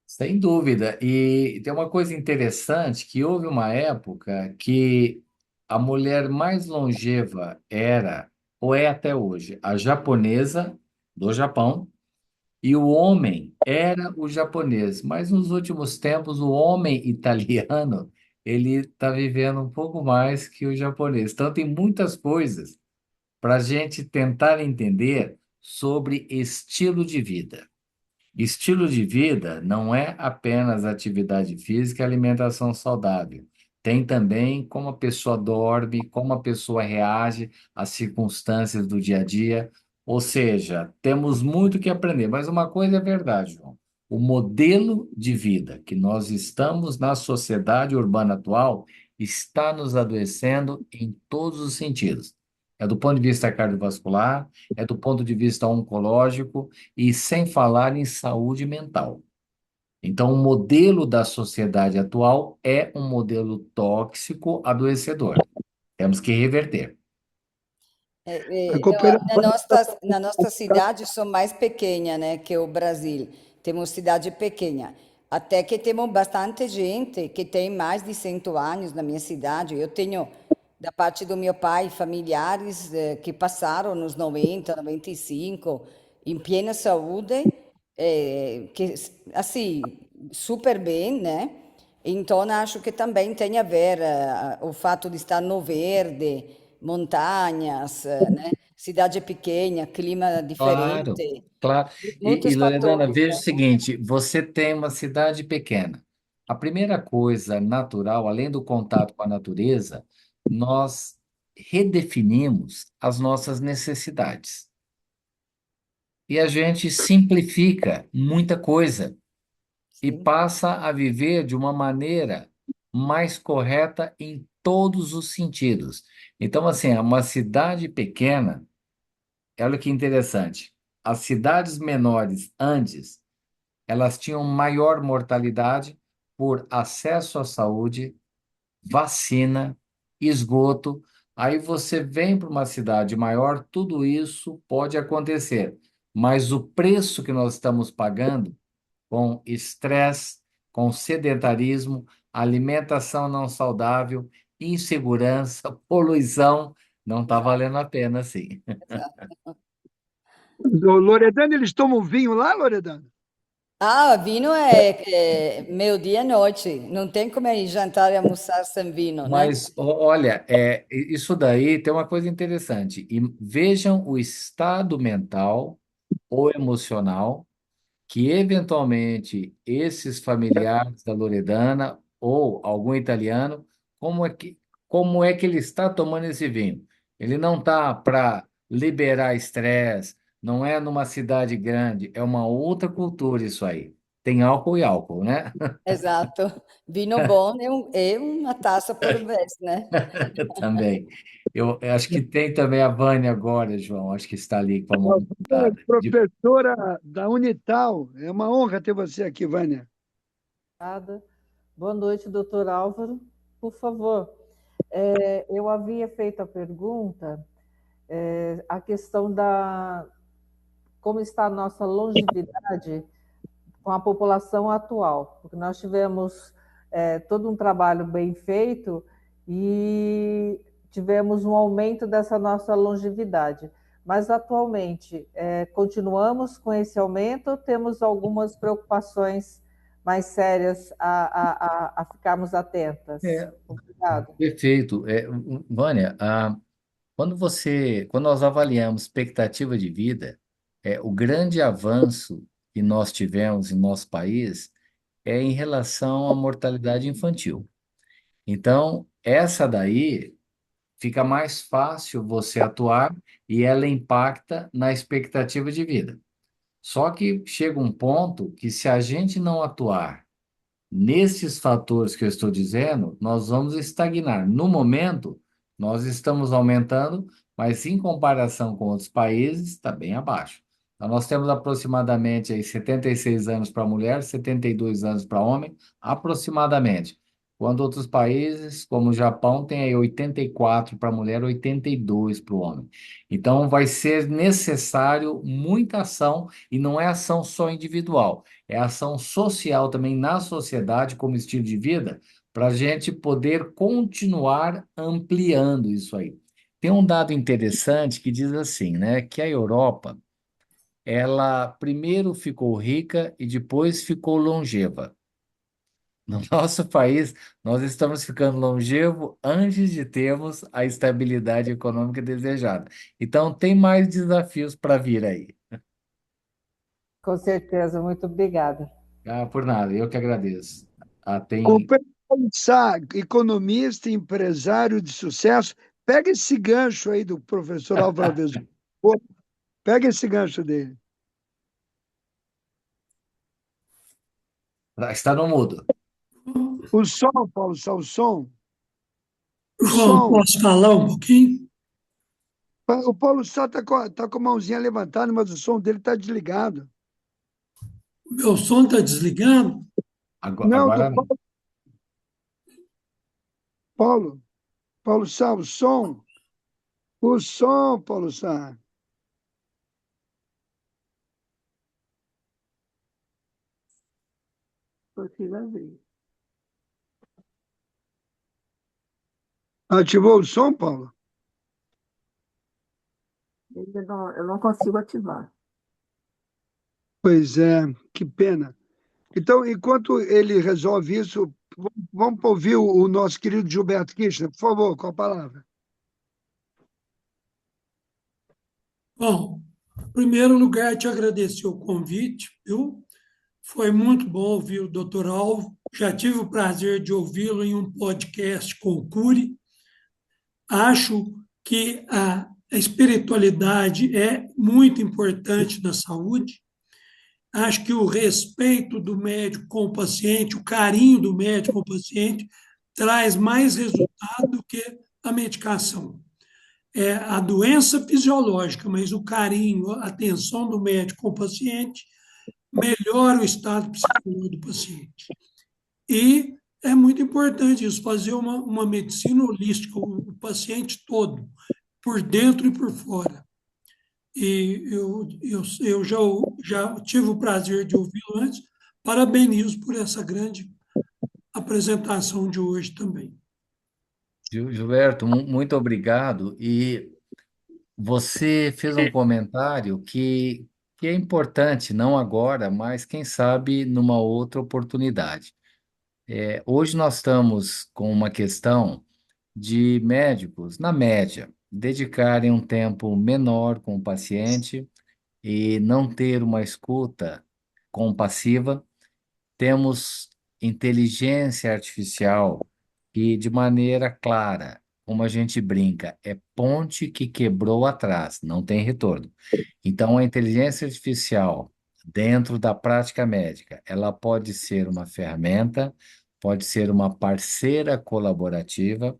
Sem dúvida. E tem uma coisa interessante, que houve uma época que a mulher mais longeva era, ou é até hoje, a japonesa do Japão, e o homem era o japonês. Mas nos últimos tempos, o homem italiano, ele está vivendo um pouco mais que o japonês. Então, tem muitas coisas para a gente tentar entender sobre estilo de vida. Estilo de vida não é apenas atividade física e alimentação saudável. Tem também como a pessoa dorme, como a pessoa reage às circunstâncias do dia a dia. Ou seja, temos muito que aprender. Mas uma coisa é verdade, João. O modelo de vida que nós estamos na sociedade urbana atual está nos adoecendo em todos os sentidos. É do ponto de vista cardiovascular, é do ponto de vista oncológico, e sem falar em saúde mental. Então, o modelo da sociedade atual é um modelo tóxico, adoecedor. Temos que reverter. A copeira Na nossa cidade são mais pequena, né, que o Brasil. Temos cidade pequena. Até que temos bastante gente que tem mais de 100 anos na minha cidade. Eu tenho, da parte do meu pai, familiares que passaram nos 90, 95, em plena saúde, que, assim, super bem, né? Então, acho que também tem a ver o fato de estar no verde, montanhas, né? Cidade pequena, clima Claro, diferente, claro. E muitos Loredana, fatores, veja o né? seguinte: você tem uma cidade pequena. A primeira coisa natural, além do contato com a natureza, nós redefinimos as nossas necessidades. E a gente simplifica muita coisa e Sim. passa a viver de uma maneira mais correta em todos os sentidos. Então, assim, é uma cidade pequena, olha que interessante. As cidades menores antes, elas tinham maior mortalidade por acesso à saúde, vacina, esgoto. Aí você vem para uma cidade maior, tudo isso pode acontecer, mas o preço que nós estamos pagando com estresse, com sedentarismo, alimentação não saudável, insegurança, poluição, não está valendo a pena, sim. Loredana, eles tomam vinho lá, Loredana? Ah, vinho é meio-dia e noite. Não tem como ir jantar e almoçar sem vinho, né? Mas, olha, isso daí tem uma coisa interessante. E vejam o estado mental ou emocional que, eventualmente, esses familiares da Loredana ou algum italiano, como é que ele está tomando esse vinho? Ele não está para liberar estresse, não é numa cidade grande, é uma outra cultura isso aí. Tem álcool e álcool, né? Exato. Vinho bom é uma taça por vez, né? Também. Eu acho que tem também a Vânia agora, João. Acho que está ali com a mão É, levantada. professora da Unital, é uma honra ter você aqui, Vânia. Obrigada. Boa noite, doutor Álvaro. Por favor, eu havia feito a pergunta, a questão da como está a nossa longevidade com a população atual, porque nós tivemos todo um trabalho bem feito e tivemos um aumento dessa nossa longevidade. Mas atualmente, continuamos com esse aumento, temos algumas preocupações mais sérias a ficarmos atentas. É, Obrigada. perfeito. Vânia, quando nós avaliamos expectativa de vida, o grande avanço que nós tivemos em nosso país é em relação à mortalidade infantil. Então, essa daí fica mais fácil você atuar e ela impacta na expectativa de vida. Só que chega um ponto que, se a gente não atuar nesses fatores que eu estou dizendo, nós vamos estagnar. No momento, nós estamos aumentando, mas em comparação com outros países, está bem abaixo. Então, nós temos aproximadamente aí 76 anos para mulher, 72 anos para homem, aproximadamente. Quando outros países, como o Japão, tem aí 84 para mulher, 82 para o homem. Então, vai ser necessário muita ação, e não é ação só individual. É ação social também na sociedade, como estilo de vida, para a gente poder continuar ampliando isso aí. Tem um dado interessante que diz assim, né, que a Europa, ela primeiro ficou rica e depois ficou longeva. No nosso país, nós estamos ficando longevo antes de termos a estabilidade econômica desejada. Então, tem mais desafios para vir aí. Com certeza, muito obrigada. Ah, por nada, eu que agradeço. Tem. Compensar, economista, empresário de sucesso, pega esse gancho aí do professor Álvaro Avezzano. Pega esse gancho dele. Está no mudo. O som, Paulo, só o som. O João, som. posso falar um pouquinho? O Paulo só tá com a mãozinha levantada, mas o som dele está desligado. O meu som está desligado? Não, Agora do não. Paulo. Paulo Sá, o som. O som, Paulo Sá. Consigo abrir. Ativou o som, Paulo? Eu não consigo ativar. Pois é, que pena. Então, enquanto ele resolve isso, vamos ouvir o nosso querido Gilberto Kirchner, por favor, com a palavra. Bom, em primeiro lugar, te agradecer o convite, viu? Foi muito bom ouvir o Dr. Alvo. Já tive o prazer de ouvi-lo em um podcast com o Cury. Acho que a espiritualidade é muito importante na saúde. Acho que o respeito do médico com o paciente, o carinho do médico com o paciente, traz mais resultado do que a medicação. É a doença fisiológica, mas o carinho, a atenção do médico com o paciente melhora o estado psicológico do paciente. E é muito importante isso, fazer uma medicina holística, o paciente todo, por dentro e por fora. E eu já tive o prazer de ouvi-lo antes, parabenizo por essa grande apresentação de hoje também. Gilberto, muito obrigado. E você fez um comentário que é importante, não agora, mas quem sabe numa outra oportunidade. Hoje nós estamos com uma questão de médicos, na média, dedicarem um tempo menor com o paciente e não ter uma escuta compassiva. Temos inteligência artificial que, de maneira clara, como a gente brinca, é ponte que quebrou atrás, não tem retorno. Então, a inteligência artificial, dentro da prática médica, ela pode ser uma ferramenta, pode ser uma parceira colaborativa,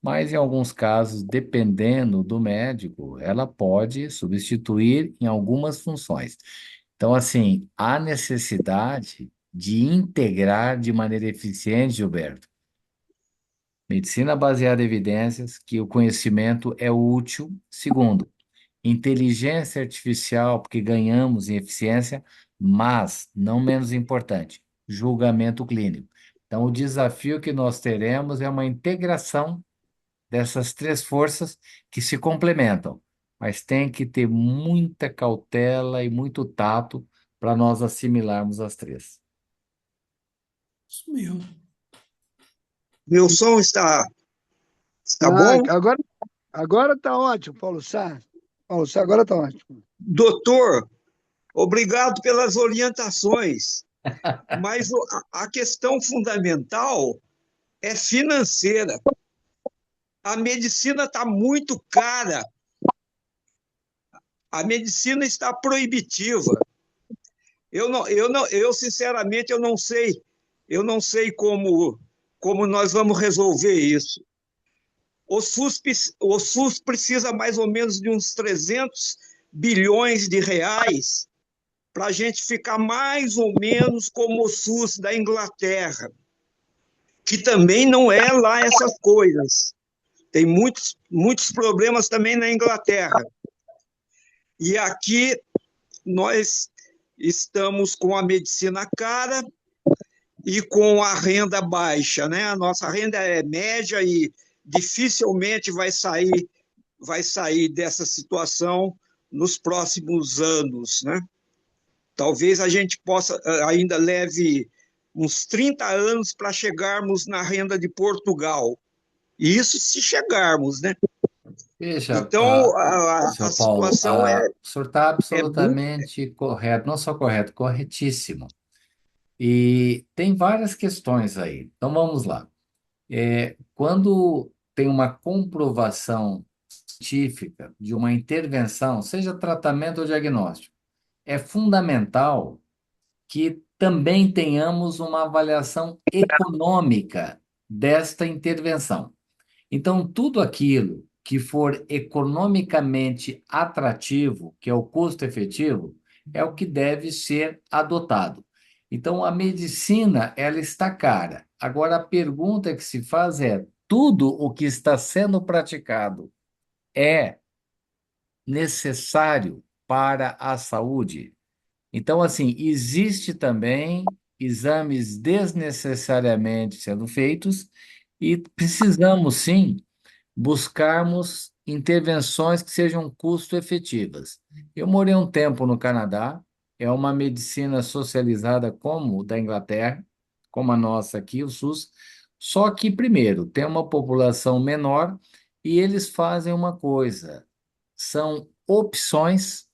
mas em alguns casos, dependendo do médico, ela pode substituir em algumas funções. Então, assim, há necessidade de integrar de maneira eficiente, Gilberto, medicina baseada em evidências, que o conhecimento é útil. Segundo, inteligência artificial, porque ganhamos em eficiência, mas, não menos importante, julgamento clínico. Então, o desafio que nós teremos é uma integração dessas três forças que se complementam, mas tem que ter muita cautela e muito tato para nós assimilarmos as três. Isso mesmo. Meu som está Ah, bom? agora está ótimo, Paulo Sá. Paulo Sá, agora está ótimo. Doutor, obrigado pelas orientações, mas a questão fundamental é financeira. A medicina está muito cara, a medicina está proibitiva. Eu sinceramente, eu não sei como nós vamos resolver isso. O SUS precisa mais ou menos de uns 300 bilhões de reais para a gente ficar mais ou menos como o SUS da Inglaterra, que também não é lá essas coisas. Tem muitos problemas também na Inglaterra. E aqui nós estamos com a medicina cara e com a renda baixa, né? A nossa renda é média e dificilmente vai sair dessa situação nos próximos anos, né? Talvez a gente possa ainda leve uns 30 anos para chegarmos na renda de Portugal. E isso se chegarmos, né? Veja, Então, a seu Paulo, situação o senhor está é muito. absolutamente correto, não só correto, corretíssimo. E tem várias questões aí. Então vamos lá. Quando tem uma comprovação científica de uma intervenção, seja tratamento ou diagnóstico, é fundamental que também tenhamos uma avaliação econômica desta intervenção. Então, tudo aquilo que for economicamente atrativo, que é o custo efetivo, é o que deve ser adotado. Então, a medicina, ela está cara. Agora, a pergunta que se faz é: tudo o que está sendo praticado é necessário para a saúde? Então, assim, existe também exames desnecessariamente sendo feitos e precisamos, sim, buscarmos intervenções que sejam custo-efetivas. Eu morei um tempo no Canadá, é uma medicina socializada como o da Inglaterra, como a nossa aqui, o SUS, só que, primeiro, tem uma população menor e eles fazem uma coisa, são opções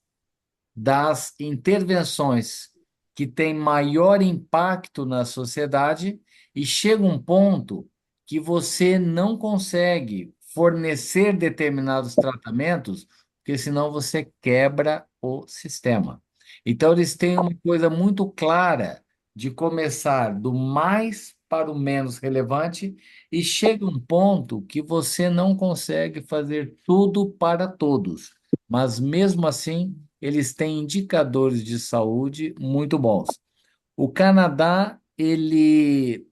das intervenções que têm maior impacto na sociedade e chega um ponto que você não consegue fornecer determinados tratamentos, porque senão você quebra o sistema. Então, eles têm uma coisa muito clara de começar do mais para o menos relevante, e chega um ponto que você não consegue fazer tudo para todos, mas mesmo assim, eles têm indicadores de saúde muito bons. O Canadá, ele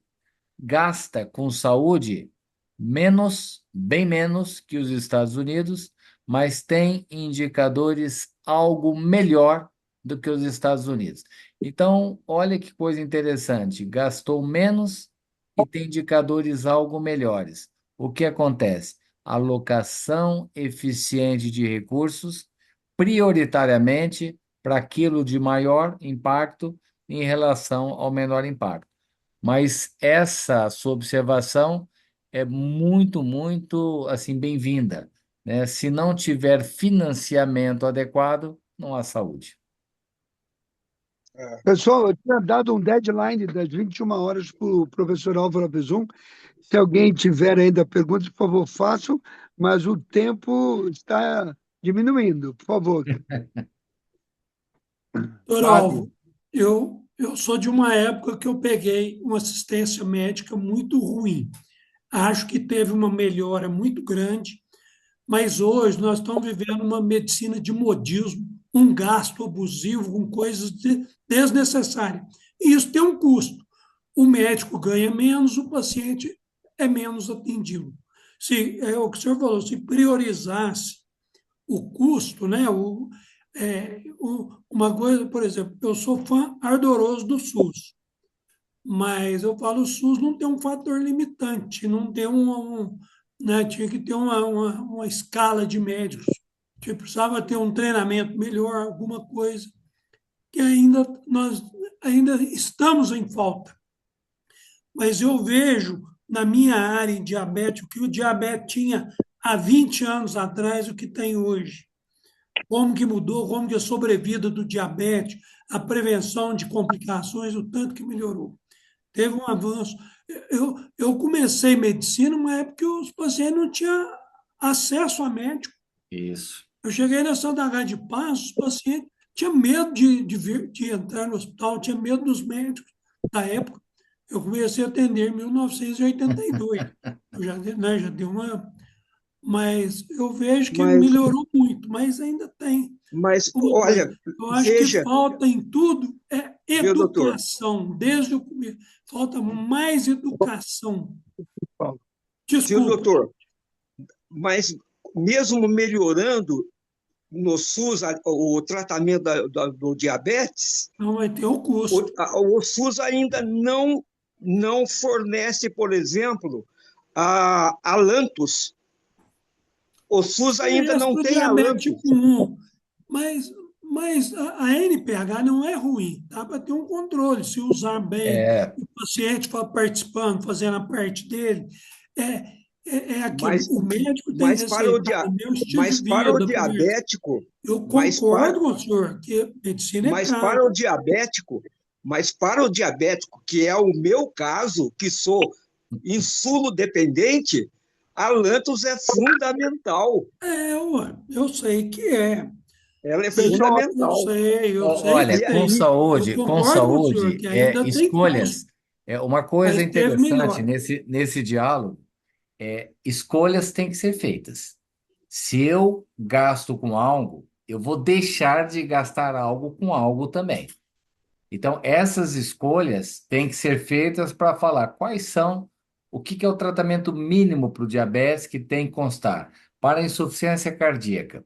gasta com saúde menos, bem menos que os Estados Unidos, mas tem indicadores algo melhor do que os Estados Unidos. Então, olha que coisa interessante, gastou menos e tem indicadores algo melhores. O que acontece? Alocação eficiente de recursos, prioritariamente para aquilo de maior impacto em relação ao menor impacto. Mas essa sua observação é muito, muito assim bem-vinda, né? Se não tiver financiamento adequado, não há saúde. Pessoal, eu tinha dado um deadline das 21 horas para o professor Álvaro Abezum. Se alguém tiver ainda perguntas, por favor, façam, mas o tempo está diminuindo. Por favor. Doutor Fábio. Alvo, eu sou de uma época que eu peguei uma assistência médica muito ruim. Acho que teve uma melhora muito grande, mas hoje nós estamos vivendo uma medicina de modismo, um gasto abusivo com coisas desnecessárias. E isso tem um custo. O médico ganha menos, o paciente é menos atendido. Se, é o que o senhor falou, se priorizasse o custo, né? Uma coisa, por exemplo, eu sou fã ardoroso do SUS, mas eu falo, o SUS não tem um fator limitante, não tem né, tinha que ter uma escala de médicos, precisava ter um treinamento melhor, alguma coisa, que nós ainda estamos em falta. Mas eu vejo na minha área em diabetes, o que o diabetes tinha há 20 anos atrás, o que tem hoje. Como que mudou, como que a sobrevida do diabetes, a prevenção de complicações, o tanto que melhorou. Teve um avanço. Eu comecei medicina numa época que os pacientes não tinham acesso a médico. Isso. Eu cheguei na Santa Casa de Paz, os pacientes tinham medo de entrar no hospital, tinham medo dos médicos da época. Eu comecei a atender em 1982. Eu já, né, já deu uma. Mas eu vejo que Mas, melhorou muito, mas ainda tem mas uma coisa. olha, Eu acho que veja, falta em tudo é viu, doutor? educação, desde o começo. Falta mais educação. Paulo. Viu, Desculpa. doutor? Mas mesmo melhorando no SUS o tratamento do diabetes, Não vai ter o custo. o SUS ainda não fornece, por exemplo, a Lantus. O SUS ainda Conheço não o tem a diabetes Lantus. tipo 1, mas a NPH não é ruim, dá para ter um controle, se usar bem, o paciente for participando, fazendo a parte dele. É aquilo, Mas, o médico tem que mas, para o, receitar o meu estilo de mas para o vida, por exemplo. diabético, Eu mas para, concordo com o senhor que medicina é mas cara. para o diabético, mas para o diabético, que é o meu caso, que sou insulo dependente, a Lantus é fundamental. Ué, eu sei que é. Ela é Pessoal, fundamental. Eu sei que Olha, E tem. aí, Eu com concordo com o senhor saúde, que ainda tem custo, escolhas. Uma coisa mas teve interessante melhor. nesse diálogo escolhas têm que ser feitas. Se eu gasto com algo, eu vou deixar de gastar algo com algo também. Então, essas escolhas têm que ser feitas para falar quais são, o que é o tratamento mínimo para o diabetes que tem que constar. Para a insuficiência cardíaca,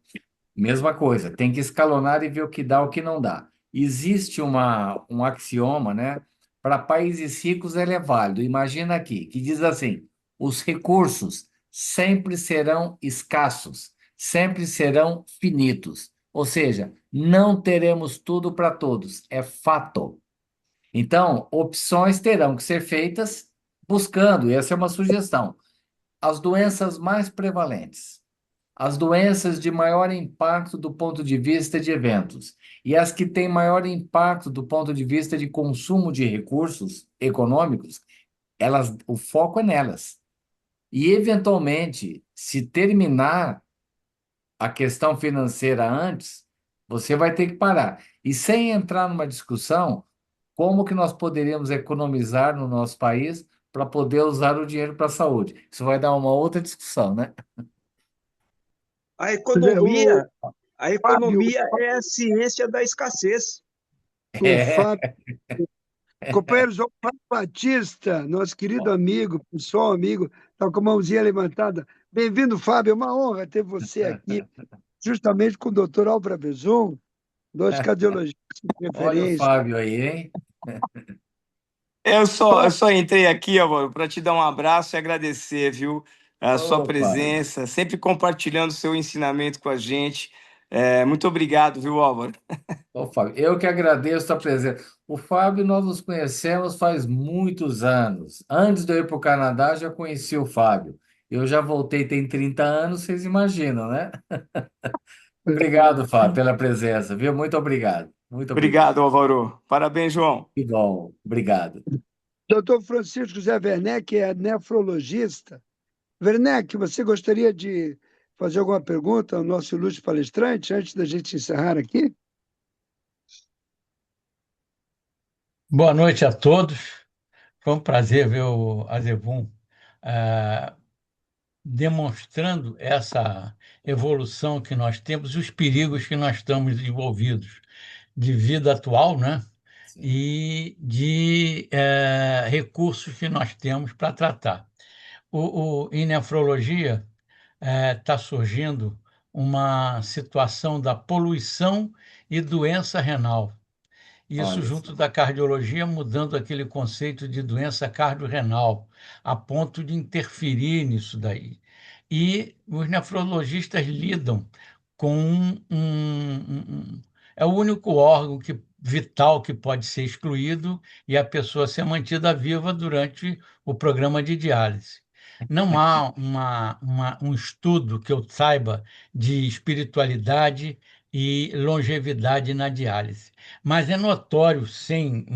mesma coisa, tem que escalonar e ver o que dá, o que não dá. Existe um axioma, né? Para países ricos ele é válido. Imagina aqui, que diz assim: os recursos sempre serão escassos, sempre serão finitos. Ou seja, não teremos tudo para todos, é fato. Então, opções terão que ser feitas buscando, essa é uma sugestão, as doenças mais prevalentes, as doenças de maior impacto do ponto de vista de eventos e as que têm maior impacto do ponto de vista de consumo de recursos econômicos, o foco é nelas. E, eventualmente, se terminar a questão financeira antes, você vai ter que parar. E sem entrar numa discussão, como que nós poderíamos economizar no nosso país para poder usar o dinheiro para a saúde. Isso vai dar uma outra discussão, né? A O economia, a Fábio, economia é a ciência da escassez. o É, Fábio, companheiros, o Fábio Batista, nosso querido amigo, pessoal amigo, está com a mãozinha levantada. Bem-vindo, Fábio, é uma honra ter você aqui, justamente com o doutor Álvaro Bezum, nosso cardiologista de olha o referência. Fábio aí, hein? Eu só entrei aqui, Álvaro, para te dar um abraço e agradecer, viu, a sua Ô, Fábio. presença, sempre compartilhando seu ensinamento com a gente. Muito obrigado, viu, Álvaro? Ô, Fábio, eu que agradeço a presença. O Fábio, nós nos conhecemos faz muitos anos. Antes de eu ir para o Canadá, já conheci o Fábio. Eu já voltei, tem 30 anos, vocês imaginam, né? Obrigado, Fábio, pela presença, viu? Muito obrigado. Muito obrigado. Obrigado, Álvaro. Parabéns, João. Que bom. Obrigado. Doutor Francisco José Werneck é nefrologista. Werneck, você gostaria de fazer alguma pergunta ao nosso ilustre palestrante antes da gente encerrar aqui? Boa noite a todos. Foi um prazer ver o Azevum demonstrando essa evolução que nós temos e os perigos que nós estamos envolvidos de vida atual, né? Sim. E de recursos que nós temos para tratar. Em nefrologia está surgindo uma situação da poluição e doença renal. Isso Olha junto só. da cardiologia, mudando aquele conceito de doença cardiorrenal, a ponto de interferir nisso daí. E os nefrologistas lidam com é o único órgão vital que pode ser excluído e a pessoa ser mantida viva durante o programa de diálise. Não há um estudo que eu saiba de espiritualidade e longevidade na diálise. Mas é notório, sem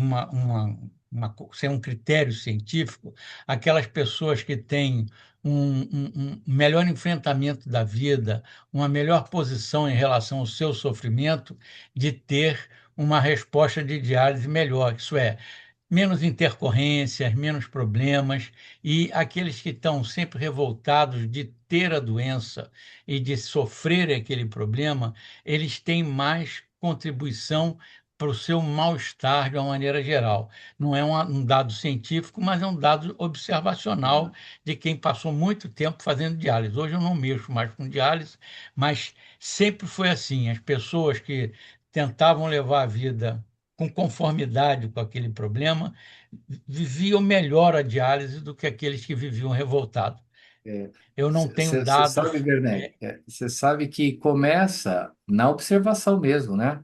um critério científico, aquelas pessoas que têm um melhor enfrentamento da vida, uma melhor posição em relação ao seu sofrimento, de ter uma resposta de diálise melhor, isso é, menos intercorrências, menos problemas, e aqueles que estão sempre revoltados de ter a doença e de sofrer aquele problema, eles têm mais contribuição para o seu mal-estar de uma maneira geral. Não é um dado científico, mas é um dado observacional de quem passou muito tempo fazendo diálise. Hoje eu não mexo mais com diálise, mas sempre foi assim. As pessoas que tentavam levar a vida com conformidade com aquele problema, viviam melhor a diálise do que aqueles que viviam revoltados. Eu não tenho Você sabe, dados. Werneck, você sabe que começa na observação mesmo, né?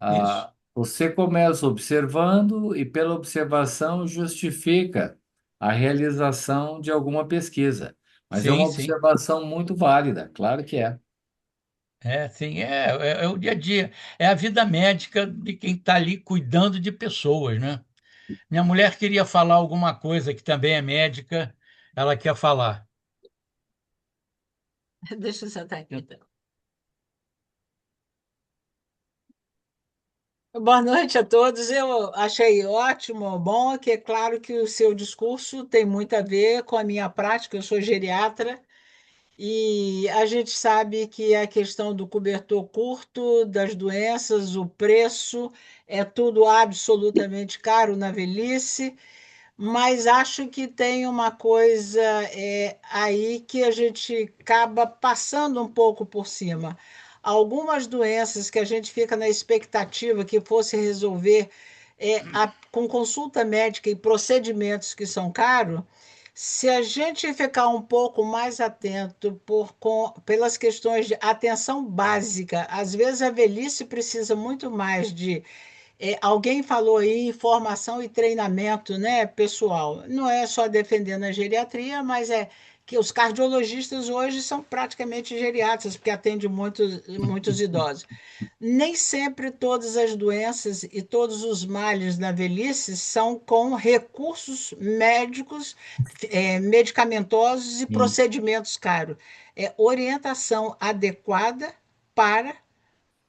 Isso. Você começa observando e, pela observação, justifica a realização de alguma pesquisa. Mas é uma Sim, sim. observação muito válida, claro que é. Sim, é o dia a dia. É a vida médica de quem está ali cuidando de pessoas, né? Minha mulher queria falar alguma coisa, que também é médica, ela quer falar. Deixa eu sentar aqui, então. Boa noite a todos. Eu achei ótimo, bom, que é claro que o seu discurso tem muito a ver com a minha prática. Eu sou geriatra e a gente sabe que a questão do cobertor curto, das doenças, o preço, é tudo absolutamente caro na velhice, mas acho que tem uma coisa aí que a gente acaba passando um pouco por cima. Algumas doenças que a gente fica na expectativa que fosse resolver com consulta médica e procedimentos que são caros, se a gente ficar um pouco mais atento pelas questões de atenção básica, às vezes a velhice precisa muito mais de alguém falou aí formação e treinamento, né, pessoal. Não é só defendendo a geriatria, mas é que os cardiologistas hoje são praticamente geriatras, porque atendem muitos idosos. Nem sempre todas as doenças e todos os males da velhice são com recursos médicos, medicamentosos e Sim. procedimentos caros. É orientação adequada para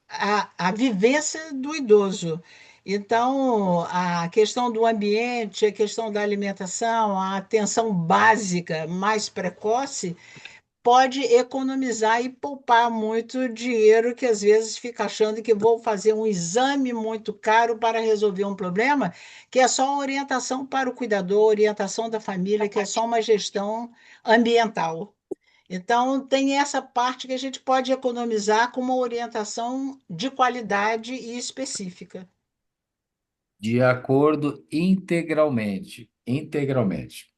a vivência do idoso. Então, a questão do ambiente, a questão da alimentação, a atenção básica mais precoce pode economizar e poupar muito dinheiro que às vezes fica achando que vou fazer um exame muito caro para resolver um problema, que é só orientação para o cuidador, orientação da família, que é só uma gestão ambiental. Então, tem essa parte que a gente pode economizar com uma orientação de qualidade e específica. De acordo integralmente. Integralmente.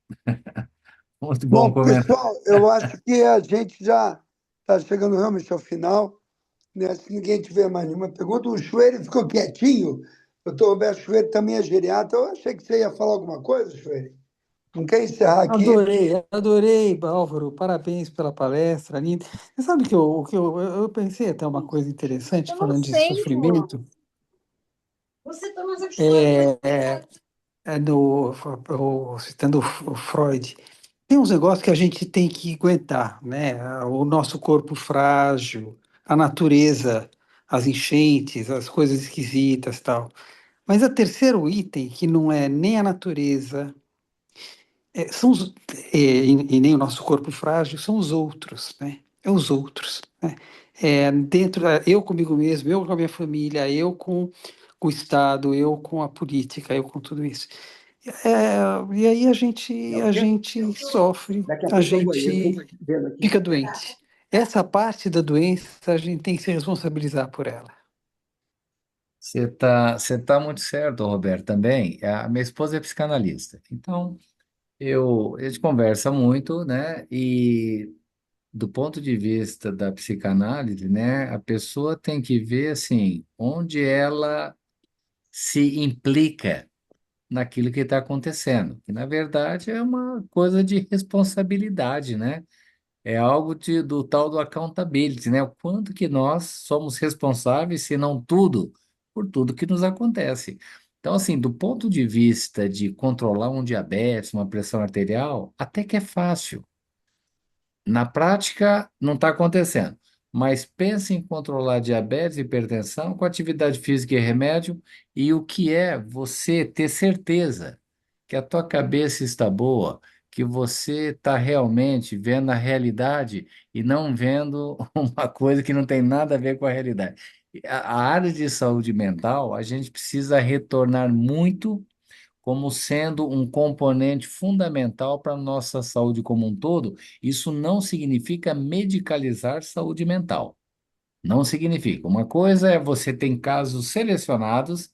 Muito bom Bom, comentário. pessoal, eu acho que a gente já está chegando realmente ao final, né? Se ninguém tiver mais nenhuma pergunta, o Chueire ficou quietinho. O doutor Roberto Chueire também é geriatra. Eu achei que você ia falar alguma coisa, Chueire. Não quer encerrar aqui? Adorei, Álvaro. Parabéns pela palestra, linda. Você sabe que eu pensei até uma coisa interessante, falando de sofrimento. Você toma as Citando o Freud, tem uns negócios que a gente tem que aguentar, né? O nosso corpo frágil, a natureza, as enchentes, as coisas esquisitas, tal. Mas o terceiro item, que não é nem a natureza, e nem o nosso corpo frágil, são os outros, né? É os outros, né? Eu comigo mesmo, eu com a minha família, eu com o Estado, eu com a política, eu com tudo isso. E aí a gente sofre, a gente fica doente. Essa parte da doença, a gente tem que se responsabilizar por ela. Você tá muito certo, Roberto, também. A minha esposa é psicanalista. Então, a gente conversa muito, né? E do ponto de vista da psicanálise, né, a pessoa tem que ver assim, onde ela se implica naquilo que está acontecendo. Que na verdade é uma coisa de responsabilidade, né? É algo do tal do accountability, né? O quanto que nós somos responsáveis, se não tudo, por tudo que nos acontece. Então, assim, do ponto de vista de controlar um diabetes, uma pressão arterial, até que é fácil. Na prática, não está acontecendo. Mas pense em controlar diabetes e hipertensão com atividade física e remédio, e o que é você ter certeza que a tua cabeça está boa, que você está realmente vendo a realidade e não vendo uma coisa que não tem nada a ver com a realidade. A área de saúde mental, a gente precisa retornar muito como sendo um componente fundamental para a nossa saúde como um todo. Isso não significa medicalizar saúde mental. Não significa. Uma coisa é você tem casos selecionados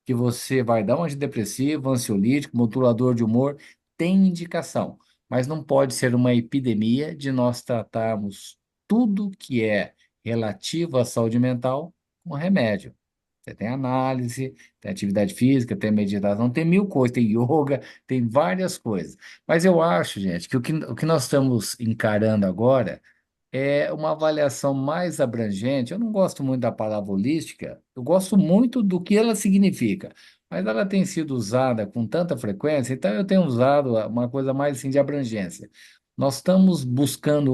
que você vai dar um antidepressivo, ansiolítico, modulador de humor, tem indicação, mas não pode ser uma epidemia de nós tratarmos tudo que é relativo à saúde mental com remédio. Você tem análise, tem atividade física, tem meditação, tem mil coisas, tem yoga, tem várias coisas. Mas eu acho, gente, que o que nós estamos encarando agora é uma avaliação mais abrangente. Eu não gosto muito da palavra holística, eu gosto muito do que ela significa, mas ela tem sido usada com tanta frequência, então eu tenho usado uma coisa mais assim de abrangência. Nós estamos buscando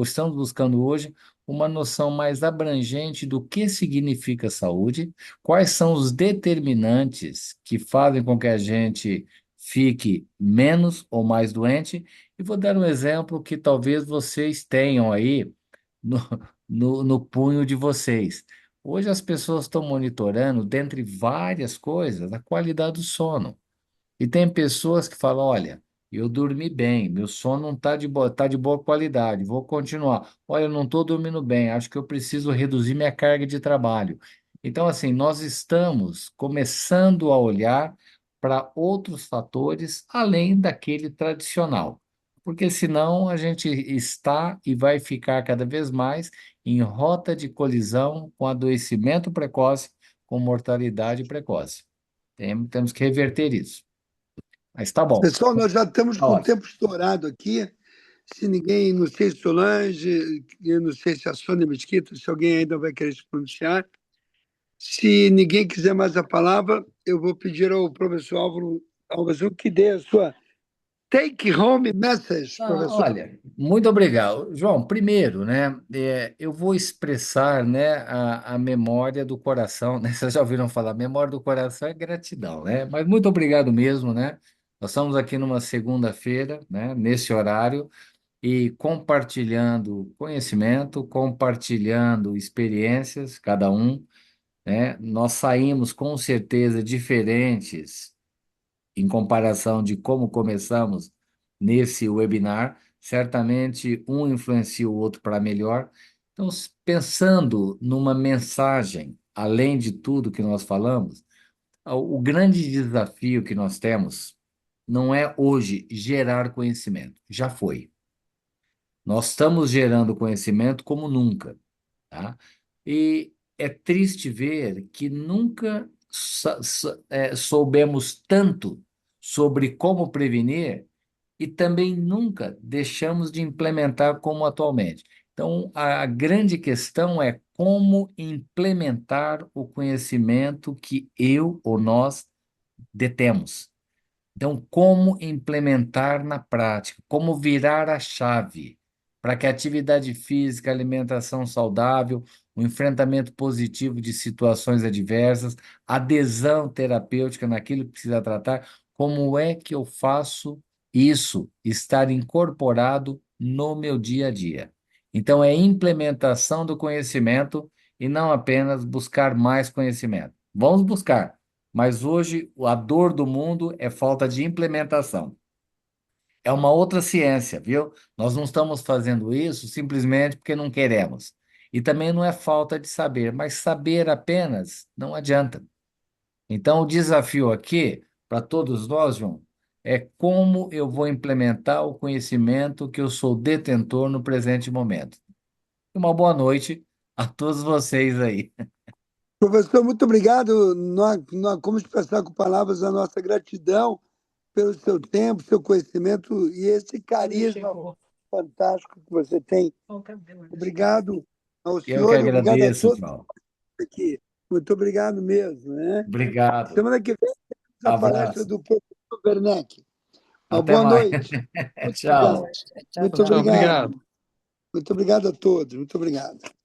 hoje uma noção mais abrangente do que significa saúde, quais são os determinantes que fazem com que a gente fique menos ou mais doente, e vou dar um exemplo que talvez vocês tenham aí no, no punho de vocês. Hoje as pessoas estão monitorando, dentre várias coisas, a qualidade do sono. E tem pessoas que falam: olha, eu dormi bem, meu sono não tá de boa qualidade, vou continuar. Olha, eu não estou dormindo bem, acho que eu preciso reduzir minha carga de trabalho. Então, assim, nós estamos começando a olhar para outros fatores além daquele tradicional. Porque senão a gente está e vai ficar cada vez mais em rota de colisão com adoecimento precoce, com mortalidade precoce. Temos que reverter isso. Mas tá bom. Pessoal, nós já estamos Tá com o ótimo. tempo estourado aqui. Se ninguém, não sei se Solange, eu não sei se a Sônia Mesquita, se alguém ainda vai querer se pronunciar. Se ninguém quiser mais a palavra, eu vou pedir ao professor Álvaro Alvazu que dê a sua take home message, professor. Olha, muito obrigado. João, primeiro, né, eu vou expressar, né, a memória do coração, né? Vocês já ouviram falar, memória do coração é gratidão, né? Mas muito obrigado mesmo, né? Nós estamos aqui numa segunda-feira, né, nesse horário, e compartilhando conhecimento, compartilhando experiências, cada um, né? Nós saímos com certeza diferentes em comparação de como começamos nesse webinar. Certamente um influencia o outro para melhor. Então, pensando numa mensagem, além de tudo que nós falamos, o grande desafio que nós temos não é hoje gerar conhecimento, já foi. Nós estamos gerando conhecimento como nunca, tá? E é triste ver que nunca soubemos tanto sobre como prevenir e também nunca deixamos de implementar como atualmente. Então, a grande questão é como implementar o conhecimento que eu ou nós detemos. Então, como implementar na prática, como virar a chave para que a atividade física, alimentação saudável, o enfrentamento positivo de situações adversas, adesão terapêutica naquilo que precisa tratar, como é que eu faço isso estar incorporado no meu dia a dia? Então, é implementação do conhecimento e não apenas buscar mais conhecimento. Vamos buscar. Mas hoje a dor do mundo é falta de implementação. É uma outra ciência, viu? Nós não estamos fazendo isso simplesmente porque não queremos. E também não é falta de saber, mas saber apenas não adianta. Então, o desafio aqui, para todos nós, João, é como eu vou implementar o conhecimento que eu sou detentor no presente momento. Uma boa noite a todos vocês aí. Professor, muito obrigado. Nós como expressar com palavras a nossa gratidão pelo seu tempo, seu conhecimento e esse carisma fantástico que você tem. Obrigado ao Eu que senhor e obrigado a agradeço, todos João. aqui. Muito obrigado mesmo, né? Obrigado. Semana que vem temos a palestra Abraço. do professor Werneck. Uma Até boa mais. noite. Muito Tchau. obrigado. Muito obrigado. Muito obrigado a todos. Muito obrigado.